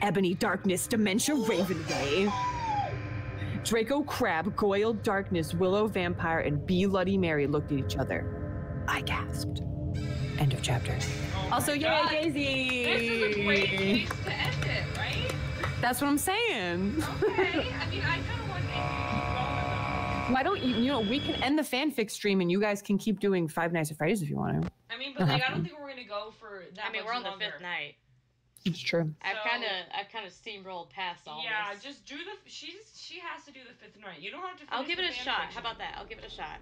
Ebony Darkness Dementia Ravenway. Draco Crab, Goyle Darkness, Willow Vampire, and Bloody Mary looked at each other. I gasped. End of chapter. Also, yay, God. Daisy! This is a great place to end it, right? That's what I'm saying. Okay. I mean, I kind of want to keep going. Why don't we can end the fanfic stream and you guys can keep doing Five Nights at Freddy's if you want to. I mean, but like, I don't think we're gonna go for that. I mean, much we're on the longer. 5th night. It's true. I've So- kind of steamrolled past all Yeah, this. just do the. She has to do the 5th night. You don't have to. I'll finish give it the a shot. fanfiction. How about that? I'll give it a shot.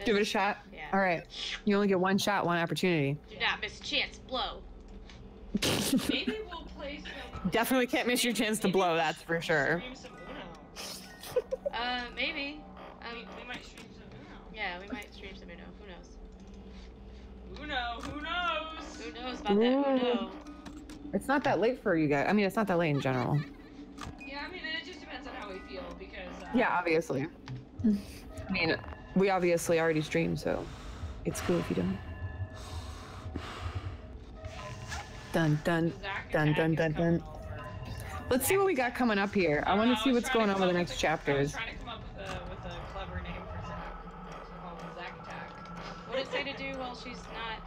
Give it a shot. Yeah. All right. You only get one shot, one opportunity. Do not miss a chance. Blow. Maybe we'll play some. Definitely can't miss your chance to blow, that's for sure. Stream some Uno. Maybe. We might stream some Uno. Yeah, we might stream some Uno. Who knows? Uno, who knows? Who knows about that Uno? It's not that late for you guys. I mean, it's not that late in general. Yeah, I mean, it just depends on how we feel because. Yeah, obviously. I mean, we obviously already streamed, so it's cool if you don't. Dun dun Zach dun dun Attack dun is dun. coming over. Let's see what we got coming up here. I want to see was what's trying going on come with the up next I was chapters. trying to come up with a clever name for Zach. So call him Zach Attack. What did it say to do while she's not?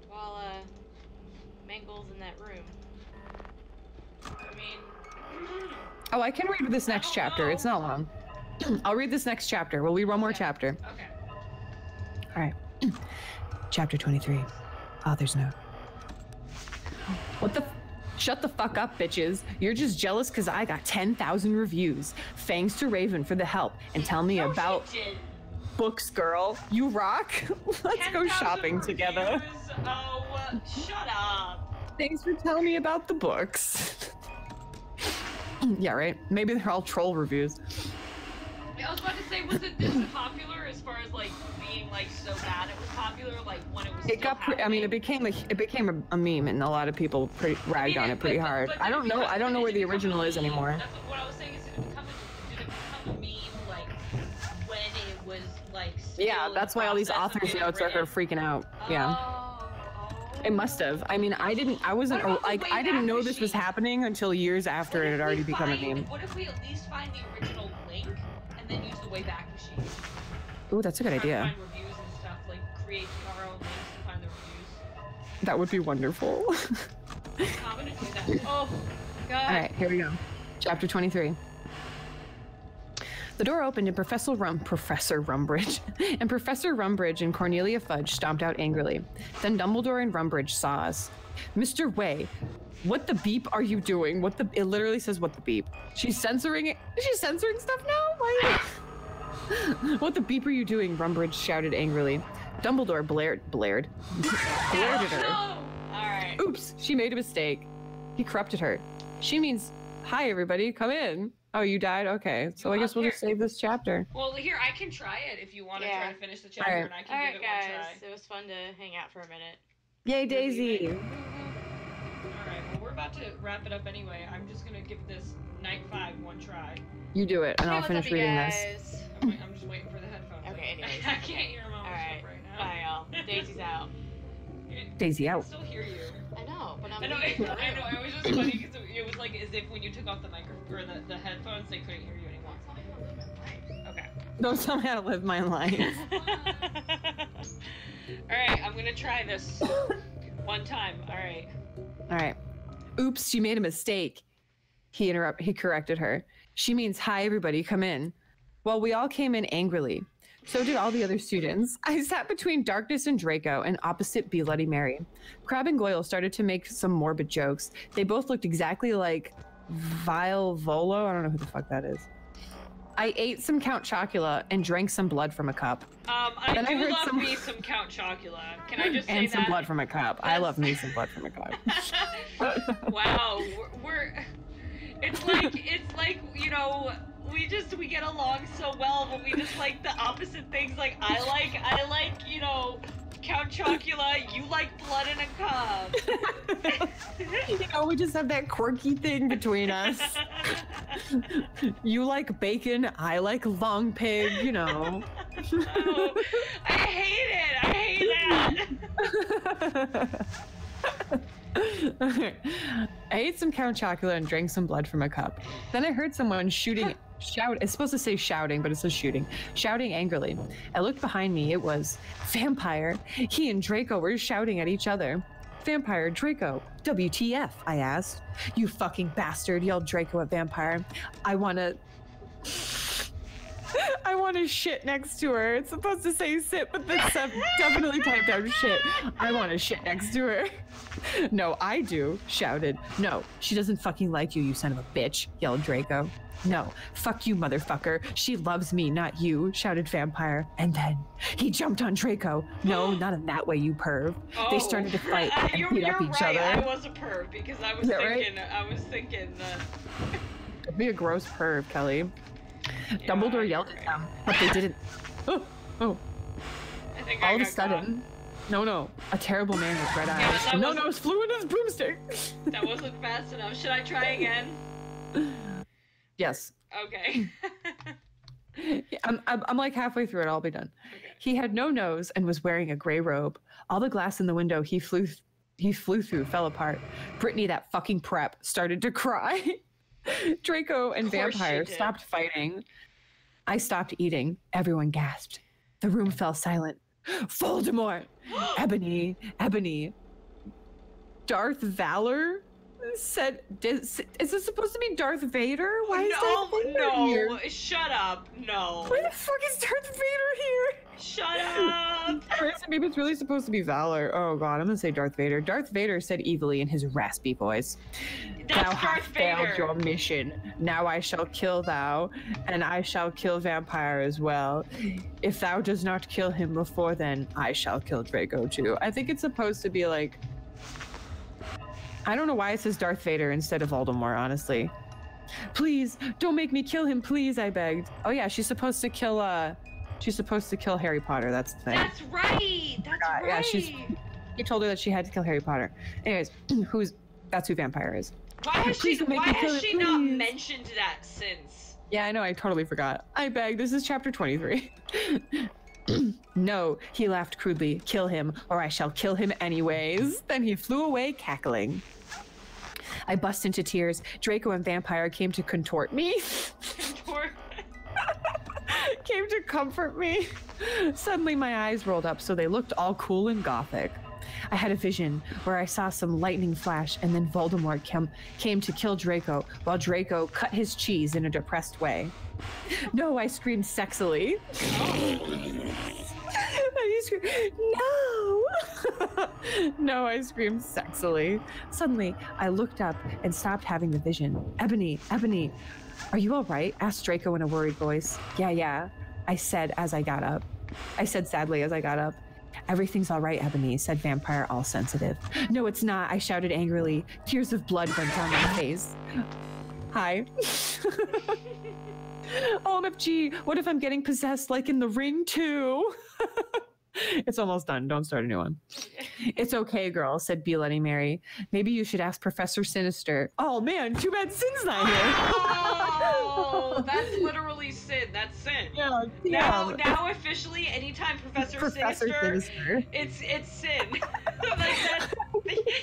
While Mangle's in that room. I mean, Oh, I can read this next chapter. It's not long. I'll read this next chapter. We'll read one more chapter. Okay. All right. Chapter 23. Author's note. What the? Shut the fuck up, bitches. You're just jealous because I got 10,000 reviews. Thanks to Raven for the help and tell me about books, girl. You rock. Let's go shopping together. Oh, shut up. Thanks for telling me about the books. Yeah, right. Maybe they're all troll reviews. I was about to say, was it this popular as far as like being like so bad it was popular, like when it was? It got. I mean, it became a meme, and a lot of people ragged on it pretty hard. I don't know. I don't know where the original is anymore. That's what I was saying. Is did it become a meme like when it was like? Yeah, that's why all these authors' notes are her freaking out. Yeah. It must have. I mean, I didn't know this was happening until years after it had already become a meme. What if we at least find the original link and then use the Wayback Machine? Ooh, that's a good idea. Find reviews and stuff, like create our own links to find the reviews. That would be wonderful. I'm gonna do that. Oh, God. All right, here we go. Chapter 23. The door opened and Professor Rumbridge and Cornelia Fudge stomped out angrily. Then Dumbledore and Rumbridge saw us. Mr. Way, what the beep are you doing? It literally says what the beep. She's censoring it. She's censoring stuff now? Why? What the beep are you doing? Rumbridge shouted angrily. Dumbledore blared at her. No! Alright. Oops, she made a mistake. He corrupted her. She means, hi everybody, come in. Oh, you died? Okay, so I guess we'll just save this chapter. Well, here, I can try it if you want to try to finish the chapter, and I can give it guys, one try. it was fun to hang out for a minute. Yay, Daisy! Alright, well, we're about to wrap it up anyway. I'm just gonna give this Night 5 one try. You do it, and I'll finish reading this. I'm just waiting for the headphones. Okay, anyways. I can't hear Mama Shep right now. Bye, y'all. Daisy's out. Daisy I out. can still hear you. I know, but I know, it was just funny because it was like as if when you took off the microphone or the headphones, they couldn't hear you anymore. Okay. Don't tell me how to live my life. Alright, I'm gonna try this one time. Alright. Alright. Oops, she made a mistake. He corrected her. She means, hi everybody, come in. Well, we all came in angrily. So did all the other students. I sat between Darkness and Draco and opposite Bloody Mary. Crabbe and Goyle started to make some morbid jokes. They both looked exactly like Vile Volo. I don't know who the fuck that is. I ate some Count Chocula and drank some blood from a cup. I do love me some Count Chocula. Can I just say and that? some blood from a cup. I love me some blood from a cup. Wow, it's like, you know, we get along so well, but we just like the opposite things. Like I like, you know, Count Chocula, you like blood in a cup. You know, we just have that quirky thing between us. You like bacon, I like long pig, you know. Oh, I hate it. I hate that. I ate some Count Chocula and drank some blood from a cup. Then I heard someone shout. It's supposed to say shouting, but it says shooting. Shouting angrily. I looked behind me. It was Vampire. He and Draco were shouting at each other. Vampire, Draco, WTF? I asked. You fucking bastard, yelled Draco at Vampire. I wanna shit next to her. It's supposed to say sit, but that's definitely typed out shit. I wanna shit next to her. No, I do, shouted. No, she doesn't fucking like you, you son of a bitch, yelled Draco. No, fuck you, motherfucker. She loves me, not you, shouted Vampire. And then he jumped on Draco. No, not in that way, you perv. Oh. They started to fight and beat up each other. I was a perv because I was thinking that. It'd be a gross perv, Kelly. Yeah, Dumbledore yelled at them, but they didn't. Oh. I think all of a sudden. No, a terrible man with red eyes. No, it flew in his broomstick. That wasn't fast enough. Should I try again? Yes. Okay. I'm like halfway through it. I'll be done. Okay. He had no nose and was wearing a gray robe. All the glass in the window he flew through fell apart. Brittany, that fucking prep, started to cry. Draco and Vampire stopped fighting. I stopped eating. Everyone gasped. The room fell silent. Voldemort! Ebony! Darth Valor? said, is this supposed to be Darth Vader? Why is Darth Vader here? No, shut up. No. Why the fuck is Darth Vader here? Shut up. Maybe it's really supposed to be Valor. Oh god, I'm gonna say Darth Vader. Darth Vader said evilly in his raspy voice. That's Thou Darth hast failed Vader. your mission. Now I shall kill thou, and I shall kill Vampire as well. If thou does not kill him before then, I shall kill Draco too. I think it's supposed to be like... I don't know why it says Darth Vader instead of Voldemort, honestly. Please, don't make me kill him, please, I begged. Oh yeah, she's supposed to kill Harry Potter, that's the thing. That's right. That's right. Yeah, he told her that she had to kill Harry Potter. Anyways, that's who Vampire is. Why has Please she, don't make why me kill has it, she not please. mentioned that since? Yeah, I know, I totally forgot. I beg, this is chapter 23. No, he laughed crudely. Kill him, or I shall kill him anyways. Then he flew away, cackling. I bust into tears. Draco and Vampire came to contort me. Came to comfort me. Suddenly my eyes rolled up so they looked all cool and gothic. I had a vision where I saw some lightning flash and then Voldemort came to kill Draco while Draco cut his cheese in a depressed way. No, I screamed sexily. No! No, I screamed sexily. Suddenly, I looked up and stopped having the vision. Ebony, are you all right? Asked Draco in a worried voice. Yeah, I said as I got up. I said sadly as I got up. Everything's all right, Ebony, said Vampire, all sensitive. No, it's not, I shouted angrily. Tears of blood went down my face. Hi. OMFG, what if I'm getting possessed like in The Ring too? It's almost done. Don't start a new one. It's okay, girl, said Bloody Mary. Maybe you should ask Professor Sinister. Oh man, too bad Sin's not here. Oh, that's literally Sin. That's Sin. Yeah. Now officially, anytime Professor Sinister, it's Sin. Like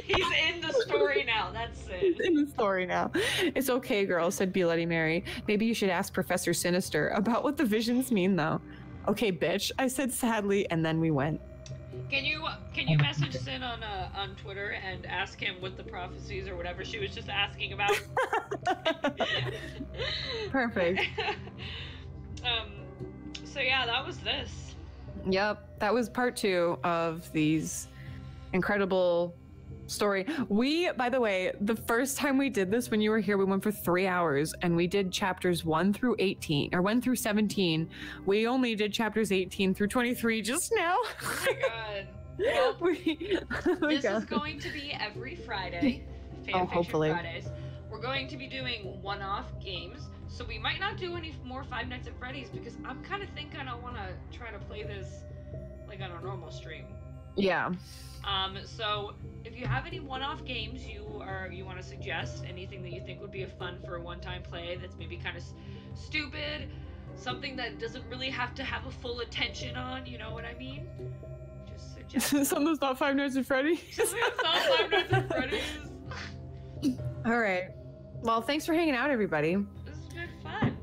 he's in the story now. That's Sin. He's in the story now. It's okay, girl, said Bloody Mary. Maybe you should ask Professor Sinister about what the visions mean, though. Okay, bitch, I said sadly, and then we went. Can you message Sin on Twitter and ask him what the prophecies or whatever she was just asking about? Perfect. So yeah, that was this. Yep, that was part 2 of these incredible story. We, by the way, the first time we did this, when you were here, we went for 3 hours and we did chapters 1 through 18 or 1 through 17. We only did chapters 18 through 23 just now. Oh my god. Well, this is going to be every Friday. Hopefully. Fridays. We're going to be doing one-off games, so we might not do any more Five Nights at Freddy's because I'm kind of thinking I want to try to play this like on a normal stream. Yeah. So if you have any one-off games you want to suggest, anything that you think would be a fun for a one-time play that's maybe kind of stupid, something that doesn't really have to have a full attention on, you know what I mean? Just suggest. Something that's not Five Nights at Freddy's. Something that's not Five Nights at Freddy's. All right. Well, thanks for hanging out, everybody. This is good fun.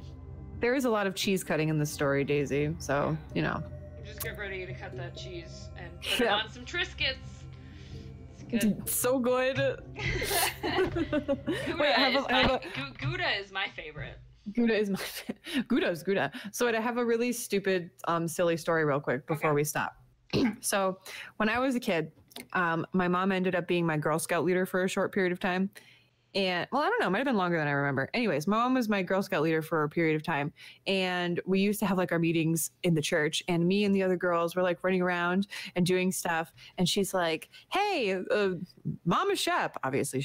There is a lot of cheese cutting in this story, Daisy. So, you know. Just get ready to cut that cheese and put it on some Triscuits. It's good. So good. Gouda is my favorite. Gouda's Gouda. So I have a really stupid, silly story real quick before we stop. So when I was a kid, my mom ended up being my Girl Scout leader for a short period of time. And well, I don't know, it might have been longer than I remember. Anyways, my mom was my Girl Scout leader for a period of time. And we used to have like our meetings in the church, and me and the other girls were like running around and doing stuff. And she's like, hey, Mama Shep, obviously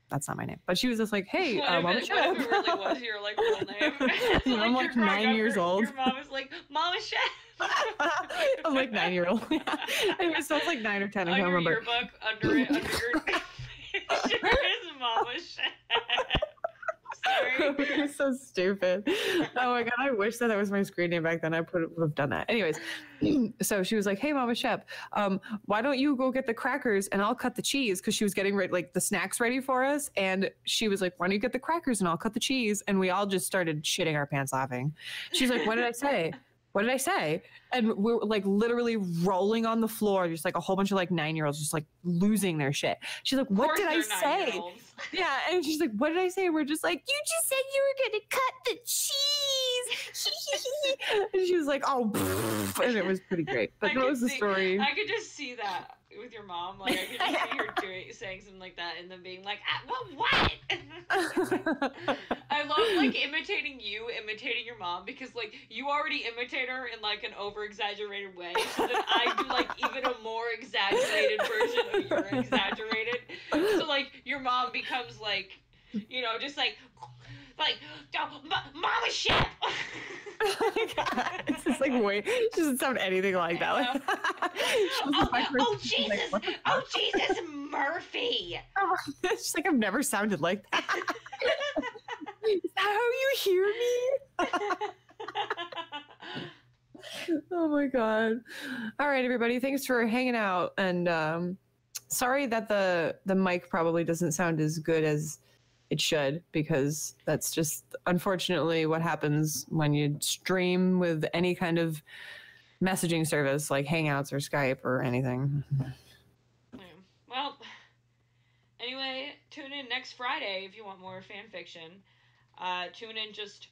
that's not my name, but she was just like, hey, Mama Shep. What if it really was your like real name? I'm like 9 years old. Your mom is like, Mama Shep. I'm like 9-year-old. Anyway, so I was like 9 or 10, I can't remember. Yearbook, under your picture is Mama Shep. Sorry. You're so stupid. Oh my god, I wish that was my screen name back then. I would have done that. Anyways, so she was like, hey, Mama Shep, why don't you go get the crackers and I'll cut the cheese? Because she was getting like the snacks ready for us. And she was like, why don't you get the crackers and I'll cut the cheese? And we all just started shitting our pants laughing. She's like, what did I say? what did I say? And we're like literally rolling on the floor, just like a whole bunch of like 9-year-olds just like losing their shit. She's like, what did I say? 9-year-olds. Yeah, and she's like, what did I say? And we're just like, you just said you were gonna cut the cheese. And she was like, oh, and it was pretty great. But that was the story. I could just see that with your mom. Like, I could just see her saying something like that and then being like, what? I love, like, imitating your mom, because, like, you already imitate her in, like, an over-exaggerated way, so then I do, like, even a more exaggerated version of your exaggerated. So, like, your mom becomes, like, you know, just, like Mama Shep! Oh my god. It's just like, wait, she doesn't sound anything like that. Like, oh Jesus! Oh Jesus, Murphy! She's like, I've never sounded like that. Is that how you hear me? Oh my god. All right, everybody, thanks for hanging out. And sorry that the mic probably doesn't sound as good as it should, because that's just unfortunately what happens when you stream with any kind of messaging service like Hangouts or Skype or anything. Well, anyway, tune in next Friday if you want more fan fiction. Tune in just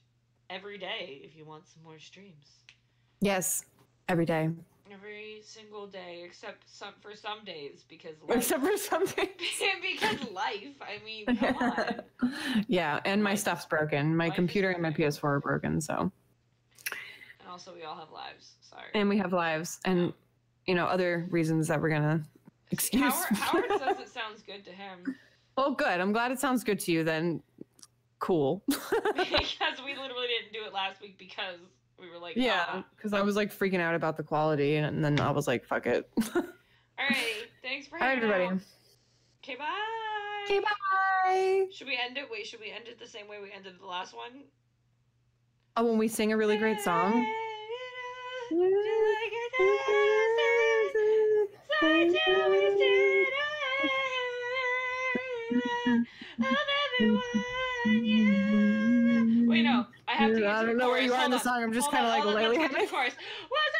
every day if you want some more streams. Yes, every day. Every single day, except for some days, because life. Except for some days. Because life. I mean, come on. Yeah, and my stuff's broken. My computer and my PS4 are broken, so. And also, we all have lives. Sorry. And we have lives, and you know, other reasons that we're gonna excuse. Howard says it sounds good to him. Oh, good. I'm glad it sounds good to you. Then, cool. Because we literally didn't do it last week because we were like, yeah, because I was like freaking out about the quality, and then I was like, fuck it. Alrighty, thanks for hanging out. All right, everybody. Okay, bye. Okay, bye. Should we end it? Wait, should we end it the same way we ended the last one? Oh, when we sing a really great song? Wait, no. I have to get to I don't know where you are in the song. I'm just kind of like lately. Let's get to the chorus. What's